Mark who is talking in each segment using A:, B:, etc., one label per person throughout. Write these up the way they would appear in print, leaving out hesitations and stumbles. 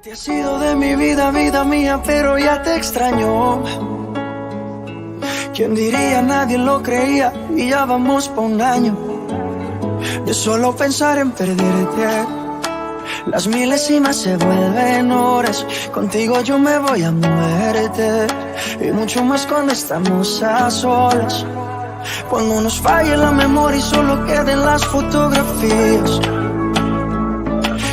A: Te has sido de mi vida, vida mía, pero ya te extraño. ¿Quién diría? Nadie lo creía y ya vamos pa' un año de solo pensar en perderte. Las milésimas se vuelven horas, contigo yo me voy a muerte. Y mucho más cuando estamos a solas, cuando nos falle la memoria y solo queden las fotografías.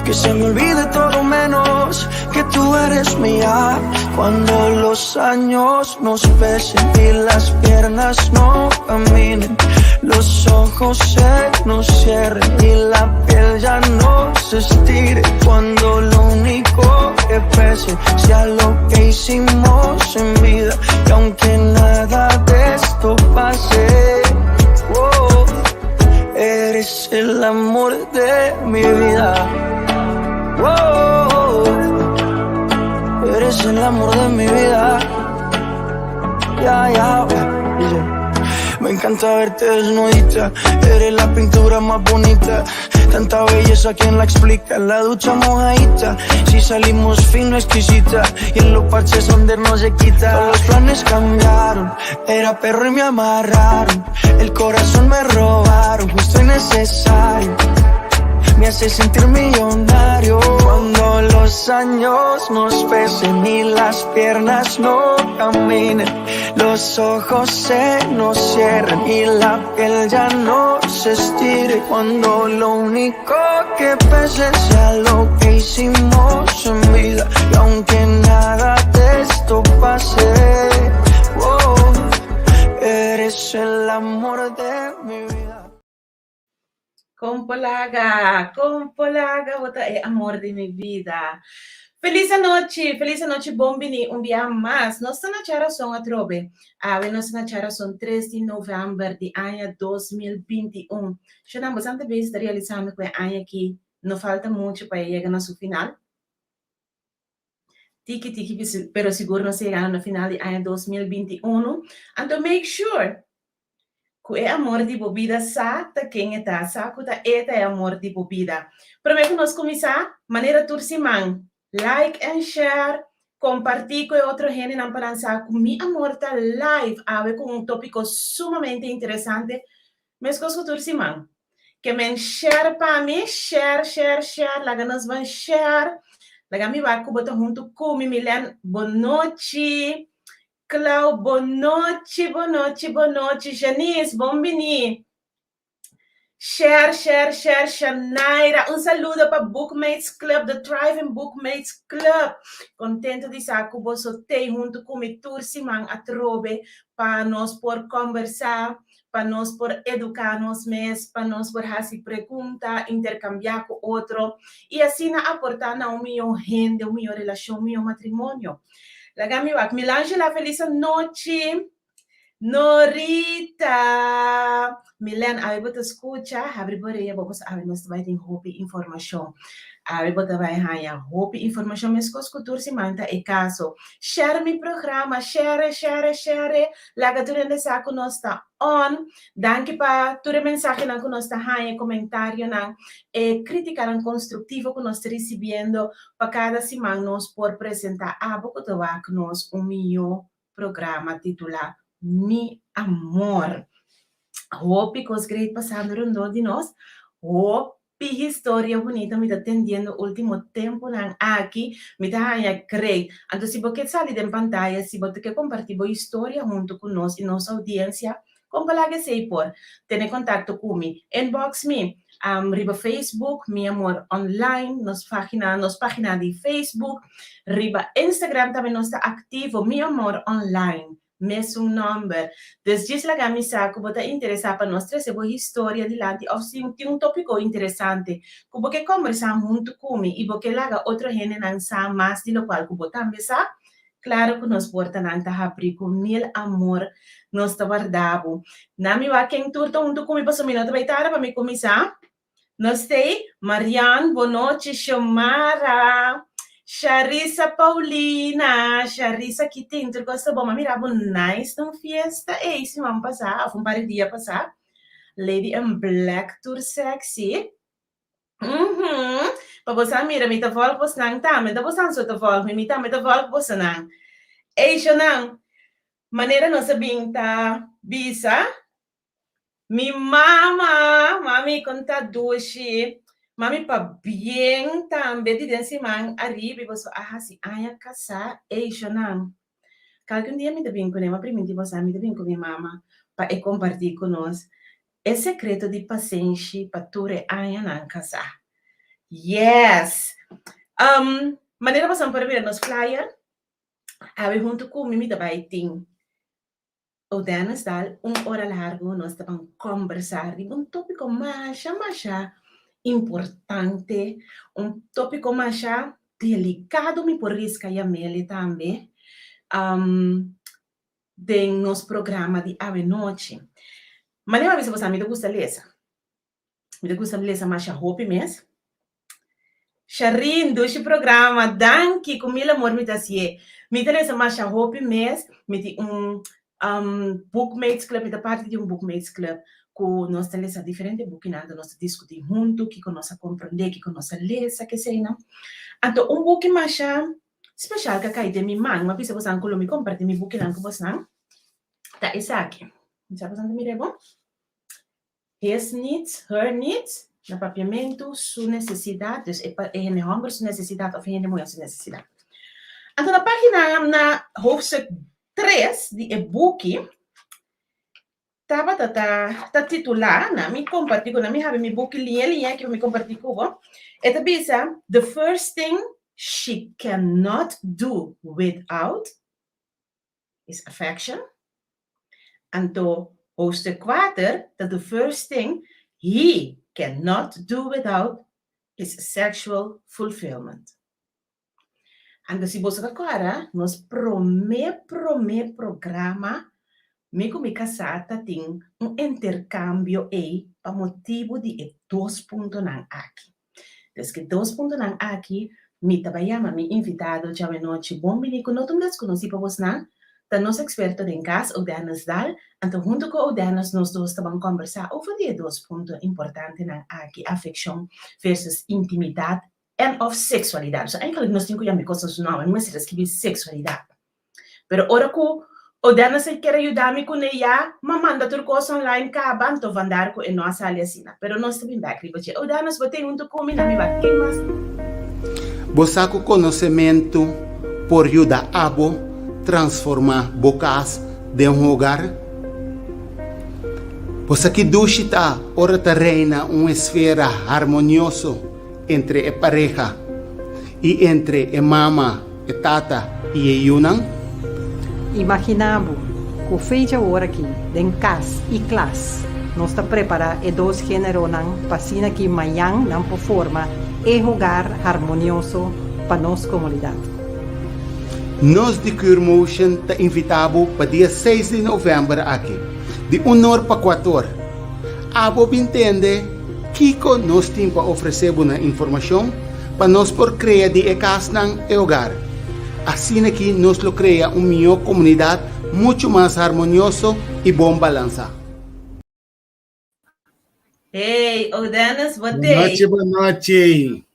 A: Que se me olvide todo menos que tú eres mía. Cuando los años nos pesen y las piernas no caminen, los ojos se nos cierren y la piel ya no se estire. Cuando lo único que pese sea lo que hicimos en vida, y aunque nada de esto pase, oh, eres el amor de mi vida. Oh, eres el amor de mi vida. Ya, me encanta verte desnudita. Eres la pintura más bonita. Tanta belleza, ¿quién la explica? En la ducha mojadita, si salimos fino, exquisita. Y en los parches donde no se quita. Todos los planes cambiaron, era perro y me amarraron. El corazón me robaron, justo y necesario. Me hace sentir millonario. Cuando los años nos pesen y las piernas no caminen, los ojos se nos cierren y la piel ya no se estire. Cuando lo único que pese sea lo que hicimos en vida, y aunque nada de esto pase, oh, eres el amor de mi vida.
B: Compolaga, vota é amor de minha vida. Feliz noite, bombini, dia mais. Nós estamos na geração a trobe. Nós estamos na geração 3 de novembro de ano 2021. Já estamos bastante vezes realizando com o ano aqui. Não falta muito para chegar no seu final. Tiki, pero seguro nós chegamos no final de ano 2021. And to make sure que é amor de bebida, sabe quem está, sabe que é amor de bebida. Primeiro que nós começar, maneira turciman, like and share, compartilhar com outro gente não para pensar que mi amor tá live, com tópico sumamente interessante, mas que o turciman, que men share para mim, share, lá nós vamos share, lá me vai botar junto com mi Milen, boa noite. Clau, boa noite. Janice, bombini. Share, Shanaira. Saludo para Bookmates Club, the Thriving Bookmates Club. Contento de estar com você junto com o Turciman a trobe para nós por conversar, para nós por educar nós mesmos, para nós por fazer pergunta, intercambiar com outro e assim aportar na minha gente, a minha relação, meu matrimônio. Lagamiwak, Milangela, feliz noite. Norita. Milan, a ver, escucha, abre por ella, vamos a ver, nos va a dar información. A ver, bota vai haya hope informação, mas escutar se manta e caso. Share mi programa, share. Laga durante saco nós está on. Danke pa ture mensagem na que nós está haya, comentário na crítica na construtivo que nós está recebendo para cada semana nós por apresentar a pouco de que nós meu programa titular Mi Amor. Hope que os great passando rondou de nós. Hope história bonita me está atendendo último tempo aqui me está great. Então se você sair da pantalla, se você quer compartilhar a história junto com nós e nossa audiência, como que sei por ter contato comigo, inbox me, riba Facebook, Mi Amor Online, nos página de Facebook, riba Instagram também nós está ativo, Mi Amor Online. Mesmo número. Desde a camisa que você interessar para nós trazer uma história adiante, ou se tem tópico interessante, que você conversar junto comigo e você laga outra gente não sabe mais de lo qual que você também sabe, claro que nós portamos a abrir com mil amor, nós está guardado. Na minha quem turta junto comigo, para minuto para me começar. Nós tem Mariane, boa noite, Xiomara. Charissa Paulina, Charissa que tem tudo gosta bom, mas mirava nice na fiesta, esse vamos passar, um par de dias passar, Lady in Black Tour Sexy, para você mira, me tá volta você não tá, me tá você não só tá volta, me tá volta você não. Ei, não, maneira não sabia tá, bisa, mi mami conta doce, mami pa bem também de dentro man arriba e você se aia casa, ei, não. Qualquer dia me tá bem com ela, primeiro você me tá bem com minha mama, para compartilhar com nós. É secreto de paciência para tu aia na casa. Yes! Maneira você para ver nos flyer, aí junto com mim também tem o Dennis dal hora largo nós estamos conversar de tópico mais importante, tópico mais delicado me por risca e a mele também, de nosso programa de ave noite. Maneira você me gusta ler, me gusta ler mais hope mesmo. Charin, este programa, danke, com mil amor, me dá se me interessa mais a hope mês, me tem bookmates club, me dá parte de bookmates club, com nós temos diferentes books, nós discutir junto, que nós compreender, que nós ler, que sei não. Então, book mais especial que cai de minha mãe, mas se você não me compartilhar meu book, não que você não, tá esse aqui. Já você me leva? His needs, her needs. No papiamento, sua necessidade, dus em homem sua necessidade, ou em mulher sua necessidade. Então, na página, na hoofdstuk 3, de e-book, tá titular, na me compartilho, na me have me book linha que me compartilho com esta bisa, the first thing she cannot do without is affection. Então, hoofdstuk 4, that the first thing he cannot do without is sexual fulfillment. Então, se você agora, nós programa, me com casata tem intercâmbio aí, para motivo de 2 pontos aqui. Então, que 2 pontos aqui, me trabalhamos, me invitado, já me noite, bom, me digo, não tenho desconhecido para você, não? Então, nosso experto em casa, o Dennis Dal, então, junto com o Dennis, nós dois estamos conversar over die 2 pontos importantes aqui, afecção versus intimidade e of sexualidade. So, eigenlijk, nós temos que ir coisas novas, mas se escrever sexualidade. Pero, ora que o Dennis quer ajudar-me com ela, mas manda tudo coisa online, acaba, então, vandar com a nossa aliança. Pero, nós também vai escrever, o Dennis, você junto comigo, me vai, quem mais?
C: Você com conhecimento por ajudar a transformar bocas de hogar. Você que dushita ora reina uma esfera harmoniosa entre a pareja e entre a mama, a tata e a yunang.
D: Imaginamos que o feita hora aqui, em casa e classe, nós está preparando e 2 gêneros para sina que amanhã não por forma e jogar harmonioso para nossa comunidade.
C: Nós de Cure Motion te invitamos para dia 6 de novembro aqui, de 1 hora para 4 horas. Abo entende que nós temos para oferecer uma informação para nós por criar de casa e hogar. Assim aqui nós lo cria uma melhor comunidade muito mais harmoniosa e bom balança.
B: Hey, o Dennis, botei.
C: Boa noite.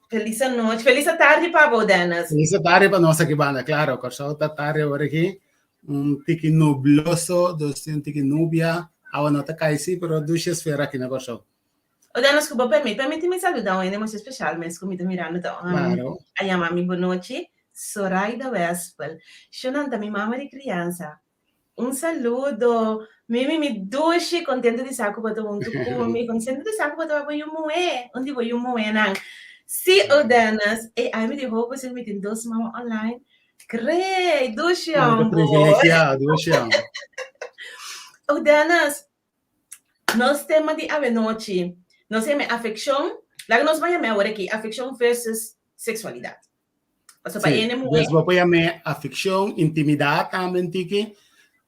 B: Feliz noite, feliz tarde para o Dennis.
C: Feliz tarde para nós aqui, banda, claro. Corso tarde agora aqui, tiki nubloso, tiki nubia, a nota caisi, pero duas esfera aqui na corso.
B: O Dennis, que permite-me saludar um muito especial, mas como estou mirando,
C: claro.
B: A minha mãe, boa noite, Soraida Wespel, Xonanta, minha mamãe de criança. Saludo, me doce, contente de saco para todo mundo, me contente de saco para todo mundo, onde vou eu moer, não? Se o Dennis, e aí me dijo, você me tem 2 mamas online, creio, doce,
C: privilegiado, doce.
B: O Dennis, nós temos de ave noite, nós temos afecção, lá nós vamos chamar aqui, afecção versus sexualidade. Nós
C: vamos chamar afecção, intimidade também,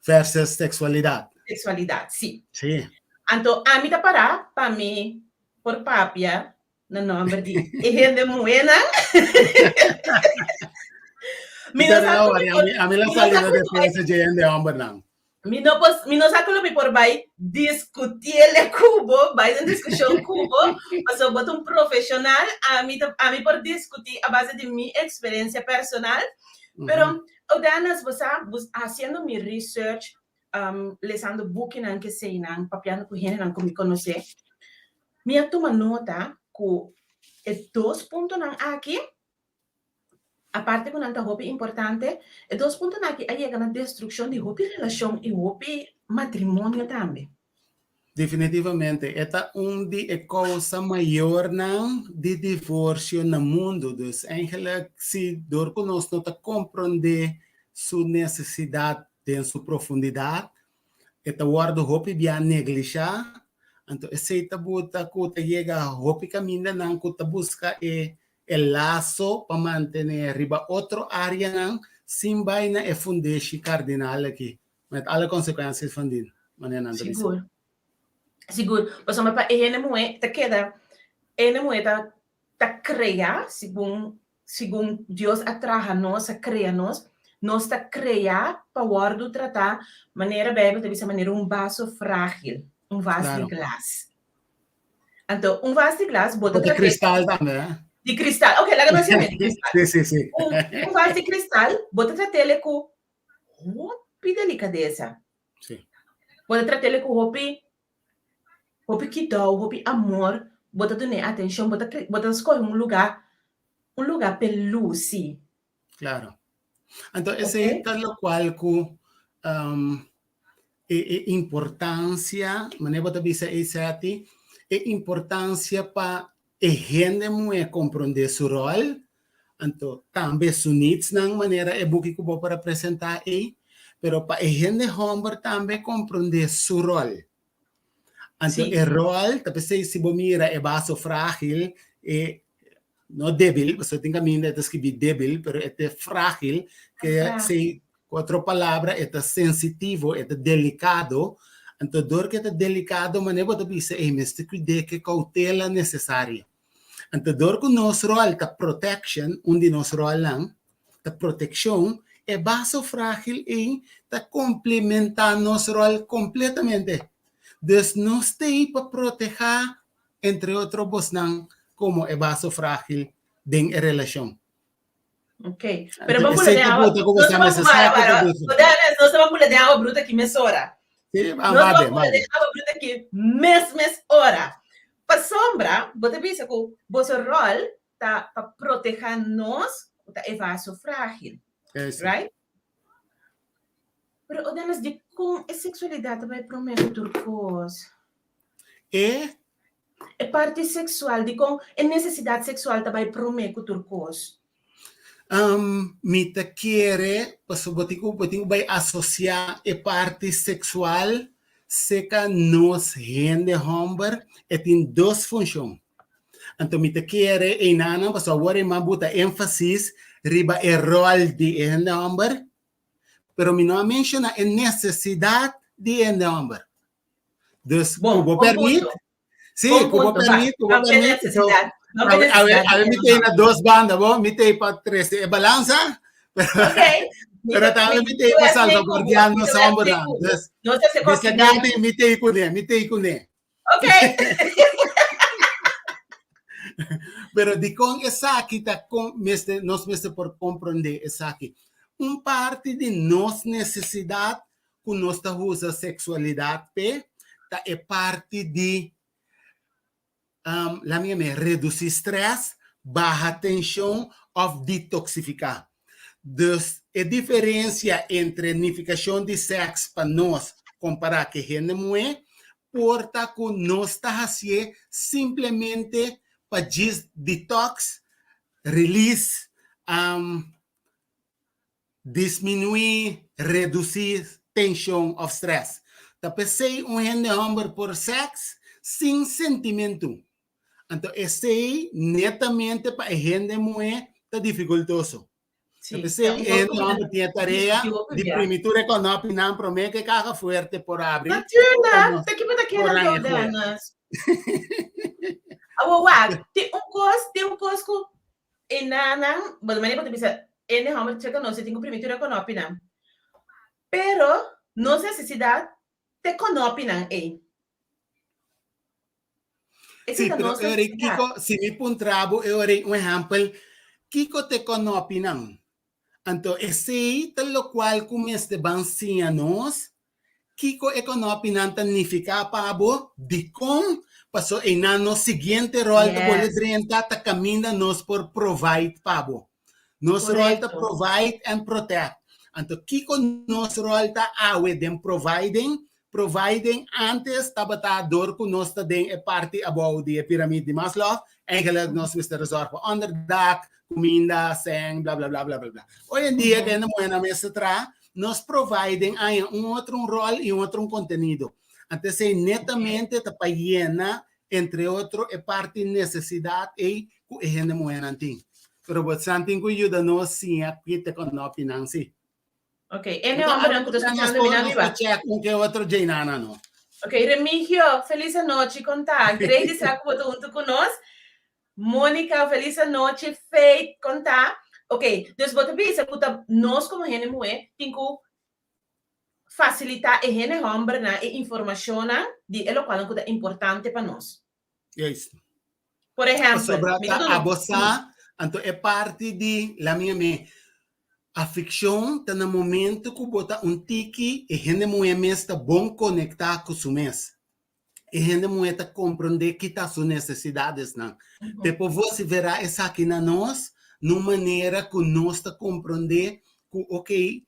C: versus sexualidade.
B: Sexualidade, sim.
C: Sim.
B: Então, a mim tá parar, para mim, por papia, no nome de Ehen Muena.
C: A mim la salida depois de Ehen de homem não.
B: Mi no saco lo por vai discutir el cubo, vai en discusión cubo, paso boto un profesional a mí por discutir a base de mi experiencia personal, pero odanas vos haciendo mi research, lesando booking an que sei nan, papiando com gente nan como me conhecer, minha toma nota que é 2 pontos nan aqui, a parte que não está hobby importante, é 2 pontos aqui aí é na destruição de hobby relação e hobby matrimônio também.
C: Definitivamente, esta de a causa maior não de divórcio no mundo. Dus eigenlijk, se door nós não compreender sua necessidade em sua profundidade, esta guarda hobby bem negligenciar. Então, esse tabuta que chega a hobby caminho não que busca el laço para manter riba outro área não sem vaina é fundeixe cardinal aqui, met alle consequências van dien.
B: Seguro. Mas para ene moe te queda ene moe ta crea segundo Deus atraja nós, crea nós ta crea para guardo tratar maneira bem de maneira vaso frágil, vaso de glas. Então, vaso de glas bota
C: de cristal também,
B: de cristal. Ok, lá não se de cristal.
C: Sim.
B: Vaso de cristal bota tratar com roupa delicadeza.
C: Sim.
B: Bota tratar com roupa que dá, roupa amor, bota donner atenção, bota escolher lugar pelusi.
C: Claro. Então, esse é tal qual que importância, maneira bota bisa esse aqui, importância para a gente muito compreender seu rol. Então, também sunidos na maneira é buque que vou para apresentar aí, pero para a gente homem também compreender seu rol. Então, o rol, talvez se você mira é vaso frágil, não débil, você tem que mirar é escrever débil, pero é frágil, que se outra palavra é sensitivo, é delicado. Então, dor que é delicado, mas não pode dizer, mas tem que cuidar que cautela necessária. Então, dor que nosso rol é protection, onde nosso rol não, a proteção, é vaso frágil e está complementar nosso rol completamente. Dus não tem para proteger, entre outros, vos não, como é vaso frágil em relação.
B: Ok. Pero vamos a agua. Nós vamos de água bruta que mesora.
C: Sim,
B: nós vamos de água bruta que mes hora. Para sombra, você pensa que o vosso rol está para proteger nós, é vaso frágil. Right? Pero odemos de com a sexualidade vai prometer turcos. É parte sexual, de com a necessidade sexual também prometer turcos.
C: Me te quiere, pues botico vai associar a parte sexual, seca nos gente homem, tem 2 funções. Então, me te quiere, e nana, pues agora me bota ênfasis riba o rol de gente homem, pero me não menciona a necessidade de gente homem. Dus, como permite? Sim, como permite, necessidade. A ver, me tem 2 bandas, bom? Me tem para 3. É balança?
B: Ok.
C: Pero também me tem para salto cordial no sombra.
B: Não sei se consegue.
C: Me tem com ele.
B: Ok.
C: Pero de com essa aqui tá com nós mesmo por compreender essa aqui. Parte de nossa necessidade com nossa usa sexualidade, tá é parte de la minha reduzir stress, baixa tensão ou detoxificar. Dus, a diferença entre nificação de sexo para nós, comparar que gente mulher, porta que nós está fazendo simplesmente para detox, release, diminuir, reduzir tensão ou stress. Tá pensei gente homem por sexo sem sentimento. Então, esse netamente para a gente mulher está dificultoso. Você não tem tarefa de primitura econômica, não promete que caga forte por abrir.
B: Matilda, tem que botar aqui na danas. Tem um cosco e nana, mas maneira para dizer, ele realmente chega não, você tem primitura econômica. Pero Nos necessidade te conopinam aí.
C: Sim, pero Kiko, se me puntrabo, eu um exemplo, Kiko te conopinam. Então, esse tal qual começa de bansianos, Kiko e conopinam significa pabo, de com passou em ano seguinte rol de boledrenta, ta caminha nos por provide pabo. Nos rol ta provide and protect. Então, Kiko nos rol ta awe dem providing antes tabatador que nós também é parte about de pirâmide de Maslow, eigenlijk nós Mr. Resort para onderdak, comida, seng, blá blá blá blá blá. Hoje em dia, que não é na mesa tra, nós providem outro rol e outro conteúdo. Então, se netamente está llena, entre outros, é parte de necessidade e que a gente não é nanting. Pero what something que ajuda nós sim a que com a opinião, sim.
B: Ok, ene hombre não estou escutando minha viva.
C: Com que outro Jainana não.
B: Ok, Remigio, feliz noite, contar. Grande será que você junto conosco. Mônica, feliz noite, Faith, contar. Ok, então você pensa que nós como gente mulher, tem que facilitar a gente homem na informação de o qual é importante para nós.
C: Isso.
B: Por exemplo,
C: sobre a bossa, então é parte de la minha a ficção está no momento que bota tiki e gente mulher está bom conectar com o mês. E gente mulher está compreender que está suas necessidades não. Depois você verá essa aqui na nós, numa maneira que nós está compreender que ok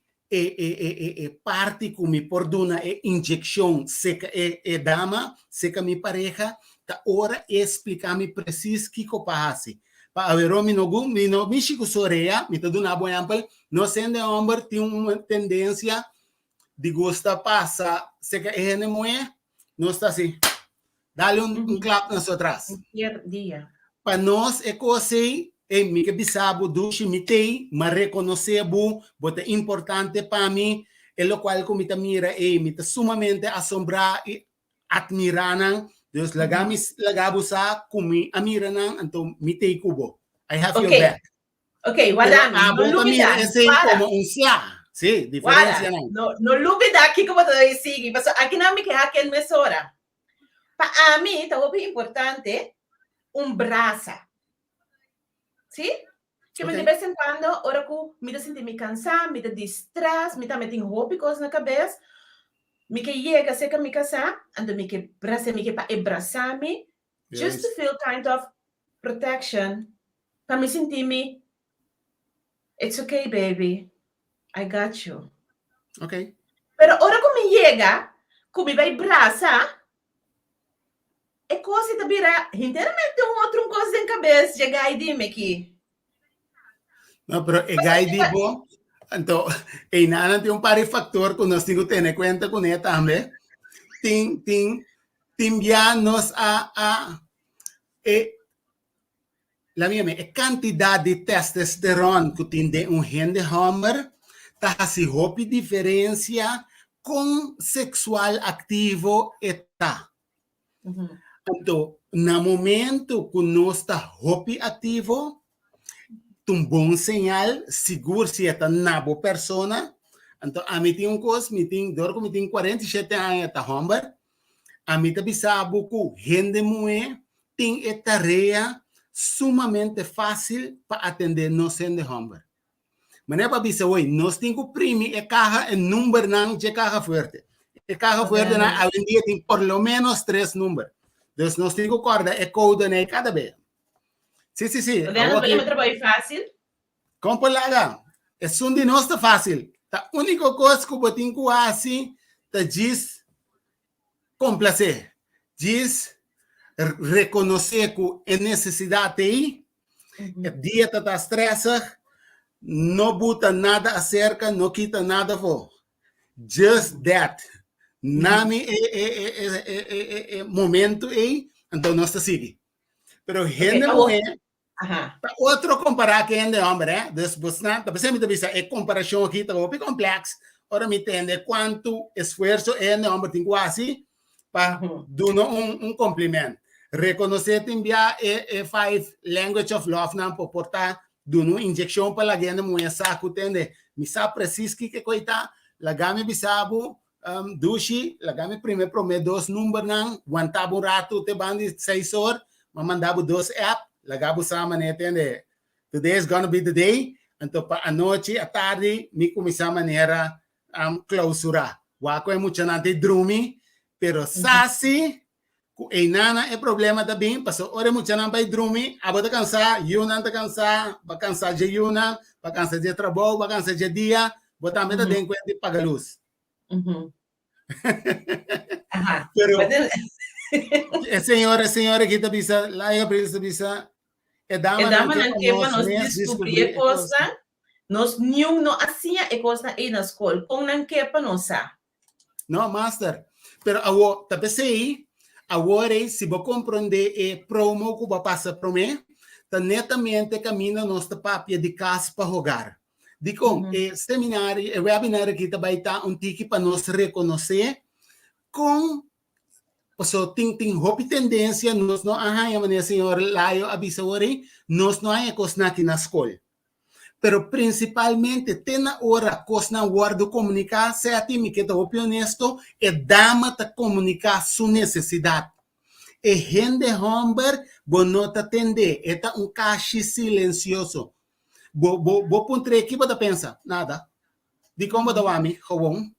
C: parte que me perdona é injeção, seca é dama, seca minha pareja, tá hora explicar-me preciso que passa. Para ver o me chico soreia, me tá dando um exemplo, não sendo homem tem uma tendência de gostar passa, seca é mulher, não está assim. Dá-lhe clap nas outras.
B: Dia.
C: Para nós é coisa me que bisabo duche mitei, mas reconhecer bota importante para mim, é o qual como me mira me tá sumamente assombrar e admirar. Deus lagabusa kumi amiranan então mitei kubo. I have your back.
B: Ok, guarda,
C: não lubida. Esse como sia. Sim, diferença
B: não. No lubida aqui como tu sigue, mas aqui não me quer aquele mesora. Para mim, tá muito importante braço. Sim? Que de vez em quando, ora que me sinto me cansar, me distrai, me tem coisas na cabeça, me que chega seca me cansar, então me que braça me que para abraçar-me, just to feel kind of protection, para me sentir me, it's okay, baby, I got you.
C: Ok.
B: Pero ora que me chega, que me vai abraçar, é coisa que vira inteiramente outro coisa em cabeça, chegar e dime aqui.
C: Não, pero é gaidi bom. Então, e nada tem par de factor que nós temos que ter em conta com ele também. Tem já nós la minha a quantidade de testosterona que tem de gente homem tá assim hope diferença com sexual ativo está. Então, no momento que nós está hope ativo, um bom sinal, seguro se é uma boa pessoa. Então, a mim tem coisa, me tem 47 anos, tá homem. A mim também sabe que gente mulher tem a tarefa sumamente fácil para atender nós sendo homem. Mas não é para dizer, oi, nós temos que imprimir a carga em número não de carga forte. A carga forte, hoje em dia, tem por lo menos 3 números. Então, nós temos que acordar e coordenar cada vez. Sim.
B: Não é trabalho fácil?
C: Como lá, é um de nós fácil. A única coisa que eu tenho que fazer é diz complacer, diz reconhecer que é necessidade aí, a dieta está estressada, não bota nada acerca, não quita nada fora. Just that. Nami é momento aí, então nós está seguindo. Pero gente mulher, outro comparar que é homem, né? Depois me diz é comparação aqui tá bem complexo. Ora me entende quanto esforço é homem tem quase para dar cumprimento. Reconhecer também é 5 language of love não por portar dar uma injeção para a gente mulher saco entende. Me sabe preciso que coita, la game bisabo dushi, lagami primeiro promete 2 números nang, guantabo rato te bandi 6 horas, mamandabo 2 app, lagabo sama netende. Today is gonna be the day. Então, para a noite, à tarde, me começar a maneira clausura. Wako é muito nante drumi, pero sasi, e nana é problema também, passou hora muito não vai drumi, abota cansar, yuna tá cansar, vai cansar de yuna, vai cansar de trabalho, vai cansar de dia, botar meta dentro de pagar luz. Pero a senhora que tá bisa, lá eu preciso bisa.
B: E dama não queima nós descobrir coisa, nós não assim é coisa aí na escola, como não queima nossa.
C: Não, master. Pero awo tapesei, agora se vou compreender e promo que vai passar para mim, tá netamente caminho nossa papia de casa para jogar. Digo, seminário, webinar aqui também tá tiki para nós reconhecer com so ting hopi tendência nós não arranha maneira senhor lá eu avisa ori nós não é coisa aqui na escola pero principalmente tem na hora coisa na guardo comunicar se a ti me que tá honesto é dama ta comunicar sua necessidade e gente homem bonota atender é tá caixa silencioso bo pontre aqui para pensar nada de como da wami gewoon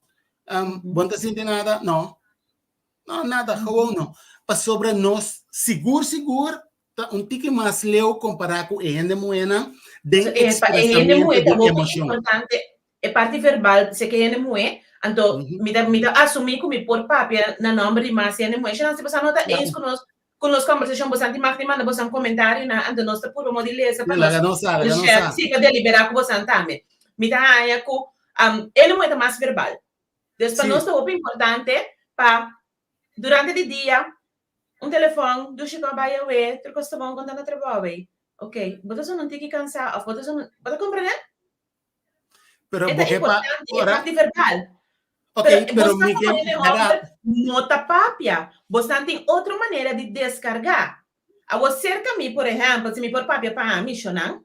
C: bonta sente nada não. Não, nada, não. Para sobre nós, seguro, tique mais leu comparar com a gente moena de expressamento de emoção.
B: Importante, é parte verbal, se que a gente moe, então, me dá assumir como por papel na nome de mais a gente moe, se você não está isso com nós conversação, você não tem manda você comentário na ante nós tá por modileza para nós. Se que deliberar com você também. Me dá aí com ele moe mais verbal. Depois nós tá muito importante para durante o dia, telefone, do Chico Baiawe, tu costa bom quando na trabalho. Ok, você não tem que cansar, ou você não pode compreender?
C: Pero
B: é importante, é parte verbal.
C: Ok, pero
B: me nota papia. Você tem outra maneira de descargar. A você cerca me, por exemplo, se me por papia para mim, não?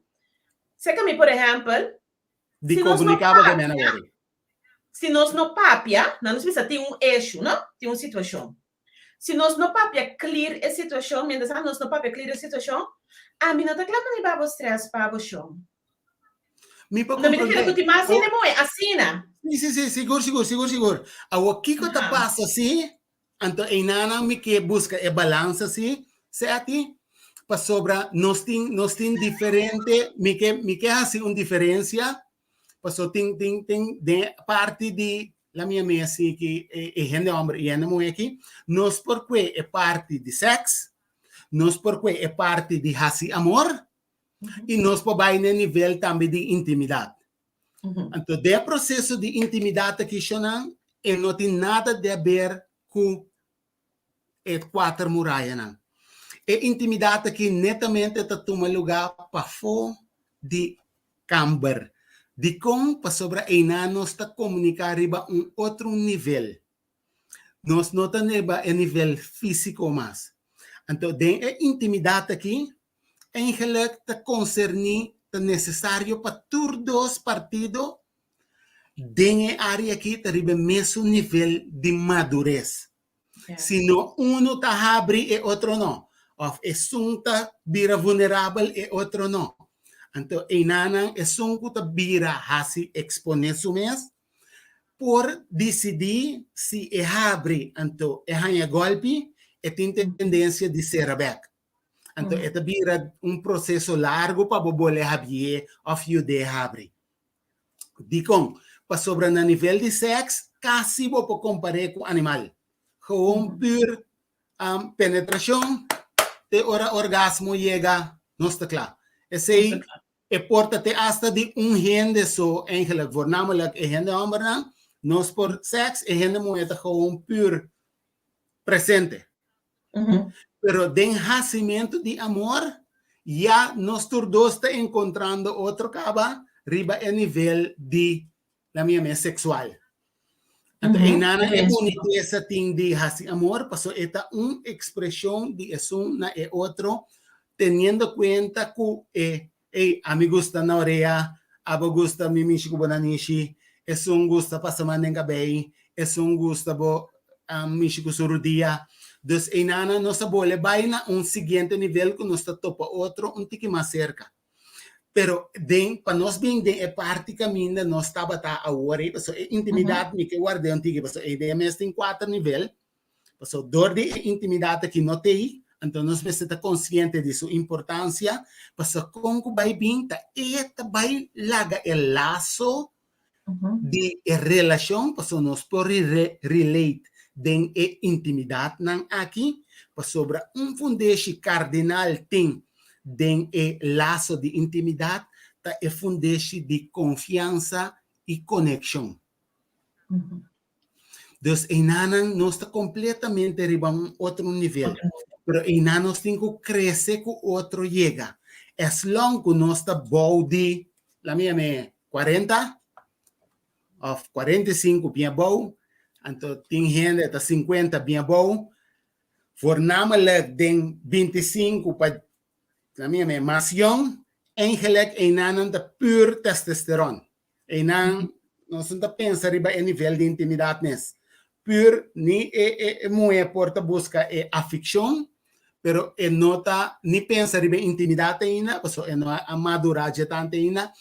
B: Cerca me, por exemplo,
C: de comunicava com a minha
B: se nós não papia, nós precisa ter eixo, não? Tem uma situação. Se nós não papia clear a situação, menos nós não papia clear a situação, a mim não está claro nem para o stress para o chão.
C: Me pode
B: não me quero que mais assim não é assim,
C: Sim, seguro. O que que tá passa assim? Então, em nada me que busca é balança assim, certo? Para sobra nós tem diferente, me que assim uma diferença. Paso tem de parte de la minha mesa que é gente homem e gente mulher aqui, nós porque é parte de sexo, nós porque é parte de hasi amor e nós por vai no nível também de intimidade. Então, o processo de intimidade aqui não tem nada a ver com as 4 muralhas. É intimidade que netamente está tomando lugar para fora de camber. De como para sobre a nós está comunicar riba outro nível. Nós não está riba a nível físico mais. Então, a intimidade aqui, eigenlijk está concernir, está necessário para todos os partidos, dentro a área aqui, está riba mesmo nível de madurez. Se não, um está abre e outro não. Ou um está vira vulnerável e outro não. Então, inanang esungko ta bira hasi exponesu mes por decidir se é abre, então é hanha golpe e tem tendência de ser aberto. Então, é bira processo largo para bobolé abrir ou fio de abre. Dicom, para sobre na nível de sexo, quase vou comparar com animal. Com pure penetração, de hora orgasmo chega, não está claro. Esse aí e porta-te hasta de gente só, eigenlijk, voornamelijk gente homem, nós por sexo, gente mulher gewoon puur presente. Pero den nacimiento de amor, ya nós todos está encontrando outro caba, riba a nível de la minha sexual. Então, nana é bonita essa ting de hasi amor, passou esta expressão de isso na e outro, teniendo cuenta que a mim gusta na oreia, a mim gusta mimishi ko bananishi, es un gusto pasar en gabay, es un gusto bo Michigo Surudia. Dus inana nos abole baina un siguiente nivel que nos topa otro un tiki más cerca. Pero para nós bem é parte caminho nós estava a worry, so intimidade me que guardei um tiki, so EDMS tem 4 níveis. So dor de intimidade que não tem, então nós precisamos estar consciente de sua importância, para como vai bem, vai largar o laço de relação, para nós poder relate den intimidade não aqui, para sobre fundeixo cardinal tem den laço de intimidade, tá fundeixo de confiança e conexão. Dus enanan nós está completamente arriba outro nível, pero enanos tem que crescer que outro chega. As long que nós está body, la minha me 40 ou 45 bem bom, então tem gente está 50 bem bom, voornamelijk den 25 para la minha me mais jong, eigenlijk enanan está pure testosterone. Enan nós não pensa arriba em nível de intimidade nesse. Pur ni muito porta busca afecção, pero nota ni pensa ribe intimidade ainda, porque a maduragem tanto ainda,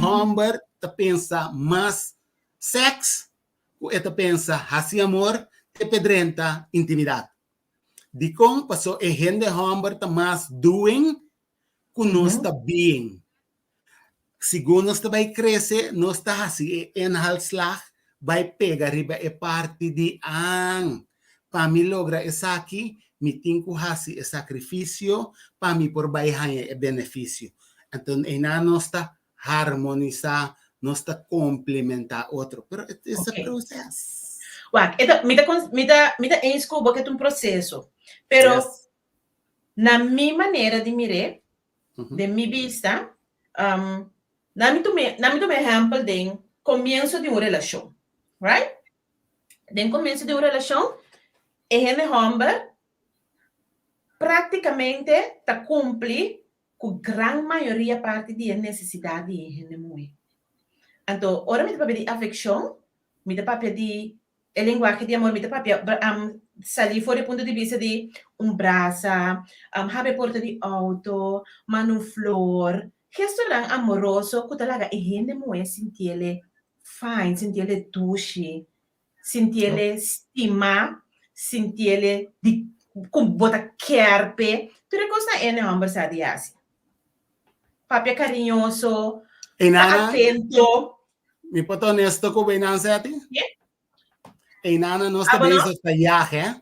C: humber te pensa mais sexo, te pensa assim amor, te pedrenta intimidade. De como passou gente humber te mais doing, que nós está being. Segundo nós vai crescer, nós está assim em halslag, vai pegar riba parte de para me lograr isso aqui, me tenho que fazer sacrifício, para me por baixar benefício. Então, ainda nós está harmonizar, nós está complementar outro, pero esse processo.
B: Uau, então, me dá desculpa que é um processo, pero na minha maneira de mirar, de minha vista, na minha exemplo de começo de uma relação. Right? Den começo de uma relação, ele homem praticamente está cumpre com a grande maioria parte de necessidade de ele mulher. Então, ora me dá para pedir afeição, me dá para pedir a linguagem de amor, me dá para sair fora do ponto de vista de braço, have porta de auto, manu flor, gesto lang amoroso, que talaga ele mulher sentir ele fine, sentir ele touche, sentir ele estima, sentir ele com bota querpe, tudo isso é na conversa de assim. Papi carinhoso, atento.
C: Me pode honesto com o Benança a ti? Enana nós também está viaje.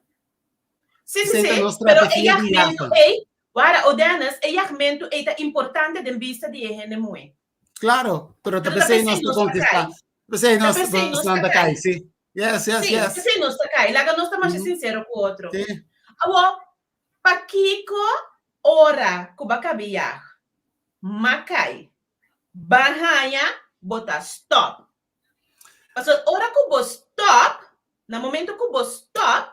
B: Sim, pero o Dennis, o argumento é importante de vista de ele mulher.
C: Claro, pero te pensei nós te conquistar. Pensei nós não está cai, sim. Yes.
B: Pensei nós está cai. Laga nós está mais sincero com o outro.
C: Sim.
B: Awo, pakiko ora kubakabiyah. Makai. Bahaya bota stop. Mas ora kubo stop, na momento kubo stop,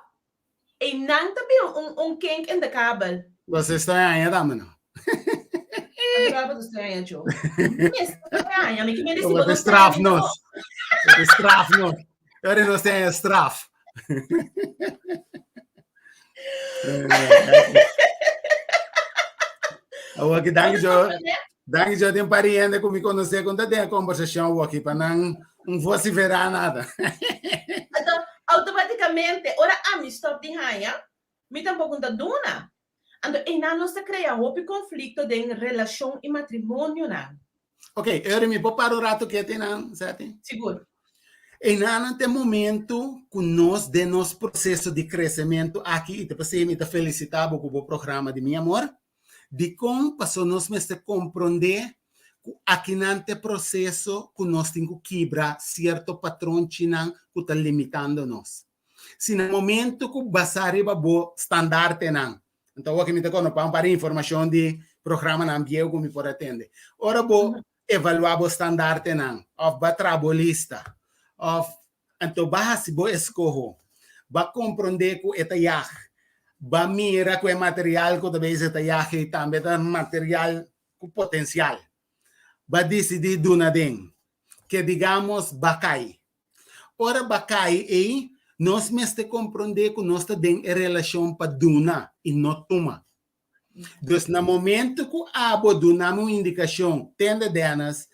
B: e não também kink in the kabel.
C: Você está aí, dama não?
B: Acaba de estranha, Joe. Estranha, me que me disse
C: que você straf nós. Você straf nós. Agora nós temos straf. O que dangue jo tem pariente que me conhecer quando tem a conversação aqui para não vociferar nada.
B: Então, automaticamente, ora a stop de raia, me tampouco da duna. Então, ainda nós cria um conflito de relação e matrimônio, não?
C: Ok, eu me vou para o rato que tem, não, certo?
B: Seguro.
C: Ainda tem momento que nós, de nosso processo de crescimento aqui, e depois eu me felicitava com o programa de meu amor, de como passou nós me compreender que aqui nante processo que nós temos que quebrar certo patrão que está limitando nós. Se no momento que basar riba bo standard não, então aqui me está contando para informação de programa na ambiente que me pode atender. Ora bo evaluar o standard não, ou ba trabalhista, ou então ba se bo escorro, ba compreender que é taiar. Ba mira que o material que talvez está aí também é material com potencial. Ba decidir duna den que digamos bacai. Ora bacai é nós mesmo compreender que nós temos relação para duna e não toma. Então, no momento que a abo duna uma indicação, tende denas,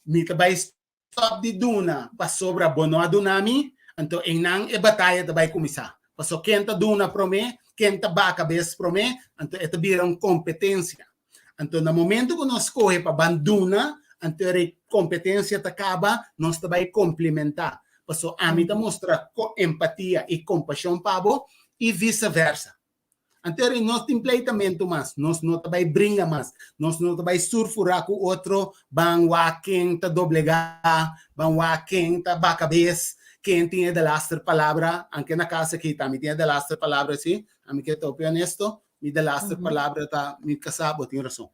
C: me vai stop de duna para sobra bono a dunami, então em não é batalha da vai começar. Passou quem tá duna para mim, quem tá baca bes para mim, então é vira uma competência. Então no momento que nós corre para banduna, então a competência tá acaba, nós vai complementar. Passou a mim mostra empatia e compaixão para abo e vice-versa. Então, nós completamente mais, nós não vai brincar mais, nós não vai surfurar com outro, bangwa quem tá doblegar, bangwa quem tá bacabeça, quem tinha de lastre palavra, anche na casa aqui também tinha de lastre palavra, sim, a mim que estou honesto, me de lastre palavra tá, me casabo, tinha razão.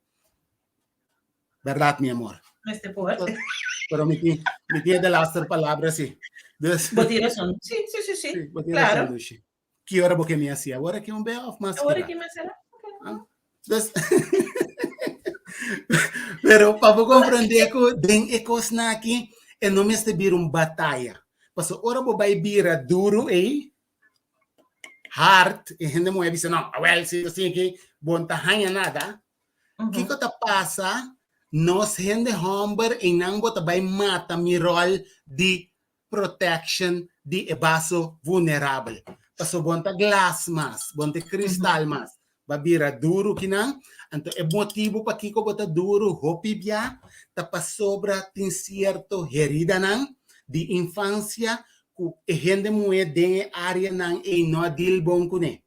C: Verdade, meu amor.
B: Mas depois...
C: Pero me tinha de lastre palavra, sim.
B: Bote razão. Sim, claro.
C: Que hora você me hacía? Agora que um bem off, mas
B: agora que mais será?
C: Pero para compreender que den ecos na aqui é não me está vir batalha. Porque ora bo vai vira duro e hard e gente mo dice não, well se assim que bom tá hanha nada. Que que tá passa? Nós gente humber e não bota vai mata mi rol de protection de ebaso vulnerável. Paso bonta glass mas, bonta cristal mas, babira duro kinang, anto é motivo pa kiko bota duro, hopi bia, tapa sobra tin cierto herida nang, de infância, ku e gente moe de área nang e no adil bom kune.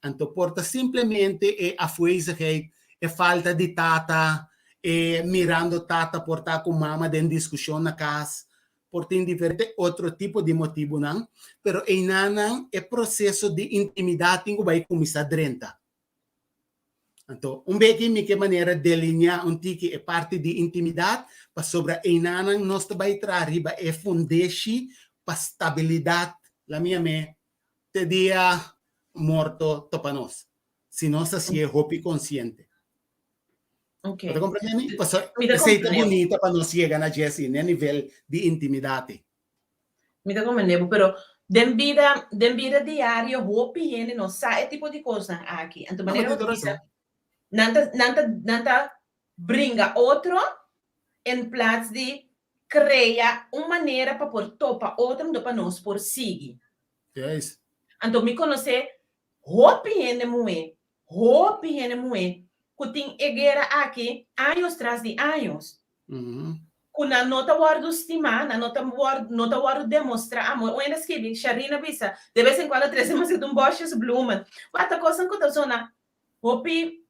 C: Anto porta simplesmente é afuizagheid, é falta de tata, é mirando tata porta com mama den discussão na casa, tem diferente outro tipo de motivo não, pero em nanang é processo de intimidade que vai começar dentro. Então, bem que maneira delinear tique é parte de intimidade, para sobre em nanang nós vai trazer é fundeixe para estabilidade, la minha te dia morto topa nós. Se nós assim é hopi consciente.
B: Okay.
C: Você compreende? Receita bonita para nós chegar na Jessie, né? Nível de intimidade.
B: Me dá como nebo, pero den vida diária, hope gente não sabe esse tipo de coisa aqui. Então, maneira que dizer, nanta brinca outro em plaats de criar uma maneira para pôr topa outro para nós por seguir.
C: Yes.
B: Então, me conhecer hope gente moe, que tem egera aqui, anos tras de anos. Kuna nota guardo estimar, nota guardo demonstrar amor. O ainda escrevi, Sharina Bisa, de vez em quando 3 semanas que tu boches blumen. Outra coisa que tu zona, hopi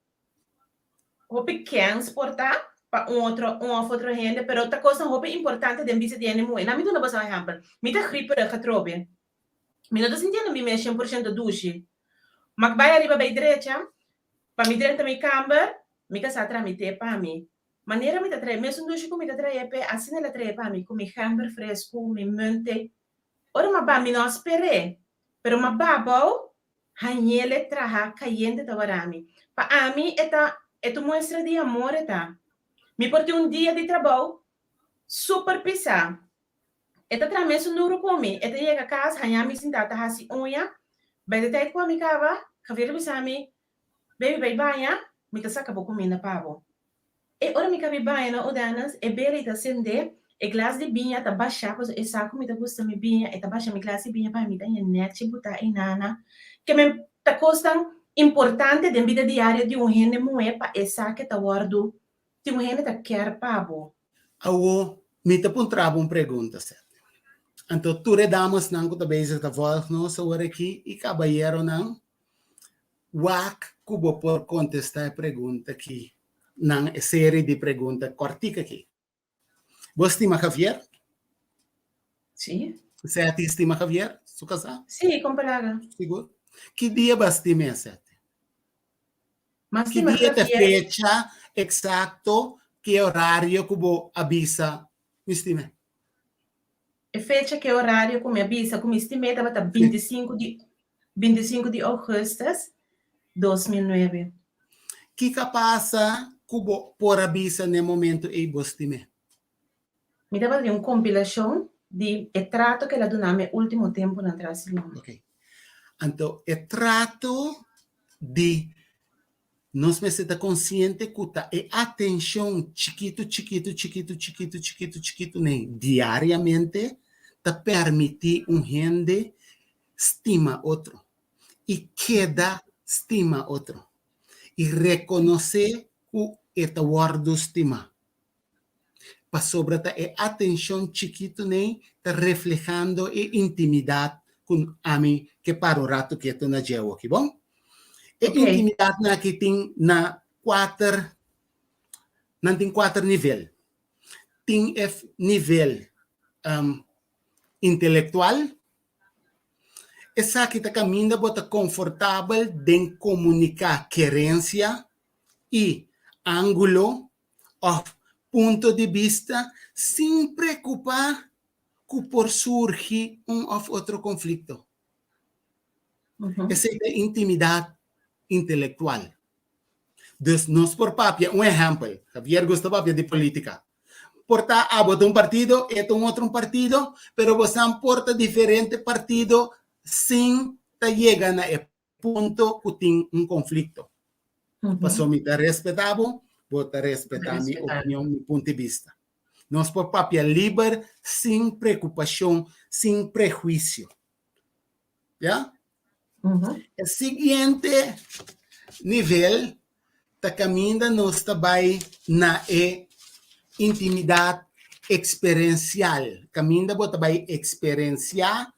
B: quer exportar para outro rende, pero outra coisa hopi importante de Bisa de animo. Na minha não passa exemplo, me tá gripe para catrobe. Me não tô sentindo me 100% duche. Mas vai arriba bem direita. Para me direita me camber, me casa tramite para mim. Maneira me trai, mesmo duche com me trai pe, assim ela trai para mim, com me camber fresco, me mente. Ora ma ba me não espere, pero ma babau, hanhele traha caiente tawarami. Para mim é mostra de amor eta. Me porte dia de trabalho super pisar. Eta tra mesmo duro com me, eta chega a casa, hanhami sentata hasi unha, vai de tai com a me cava, cavira bisami. Baby, vai banha, me tá saca pouco mina pavo. E ora me cabe banha na odanas, e bela ita sende, e glass de binha tá baixa, pois e saco me tá gusta me binha, e tá baixa me glass de binha para me tá net buta e nana, que me tá costan importante de vida diária de gente moe pa e saque tá guardo, de gente tá quer pavo.
C: Awo, me tá puntrava pergunta, certo? Então, tu redamos nang ko tabeza ta volta no sa hora aqui e caballero nang wak kubo por contestar a pergunta aqui, na série de perguntas cortica aqui. Você estima Javier?
B: Sim.
C: Você estima Javier? Su casa?
B: Sim, comparada.
C: Seguro? Que dia você estima essa?
B: Mas
C: que dia de fecha exacto, que horário kubo avisa? Me estima?
B: E fecha que horário como avisa, como estimei, estava 25 de agosto 2009.
C: Que passa kubo por avisa no momento e você estima?
B: Me dava de uma compilação de trato que ela deu no último tempo na Brasil.
C: Ok. Então, trato de nós me está consciente que é atenção chiquito, né? Diariamente, te permite gente estima outro e queda estima outro e reconhecer que é guardo estima. Para sobre é atenção chiquito, né? Tá reflejando e intimidade com a mim que para o rato que estou na jeua, ok bom? E intimidade na que tem na quatro níveis. Tem nível intelectual. Essa que está caminhando bota confortável de comunicar querência e ângulo ou ponto de vista sem preocupar que por surgir ou outro conflito. Essa é a intimidade intelectual. Dus nós por papia, exemplo, Javier gostava de política. Porta a um partido, é outro partido, pero você porta diferente partido sem chegar na ponto que tem conflito. Passou me respetável, vou respeitar minha opinião, meu ponto de vista. Nós por papia livre, sem preocupação, sem prejuízo. Já? O seguinte nível está caminhando nós também na intimidade experiencial. Caminha bota vai experienciar,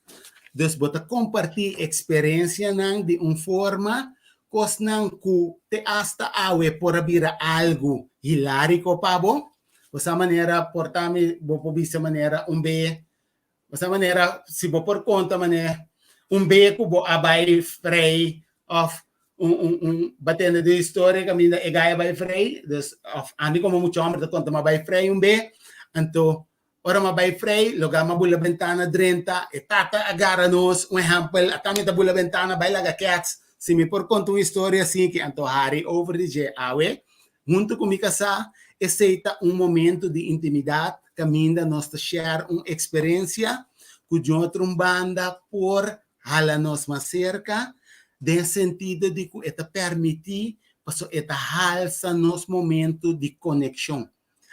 C: dus bota compartilhar experiência de uma forma que não te hasta awe por abrir algo hilárico pabo. Dessa maneira portar-me vou dessa maneira B. Dessa maneira se vou por conta maneira B que vou abai frei of batendo de história caminho é gaia vai frei, dus andi como muito homem da conta mas vai frei B, então ora mas vai frei, lugar ma bula ventana drenta e tata agarra nos exemplo, a também da bula ventana vai laga cats, se me por conta uma história assim que anto Harry over de awe, junto com mi casa, aceita momento de intimidade, caminho nós share uma experiência cujo outro banda por hala nos mais cerca, de sentido de que eta permitir passo eta halsa nos momento de conexão.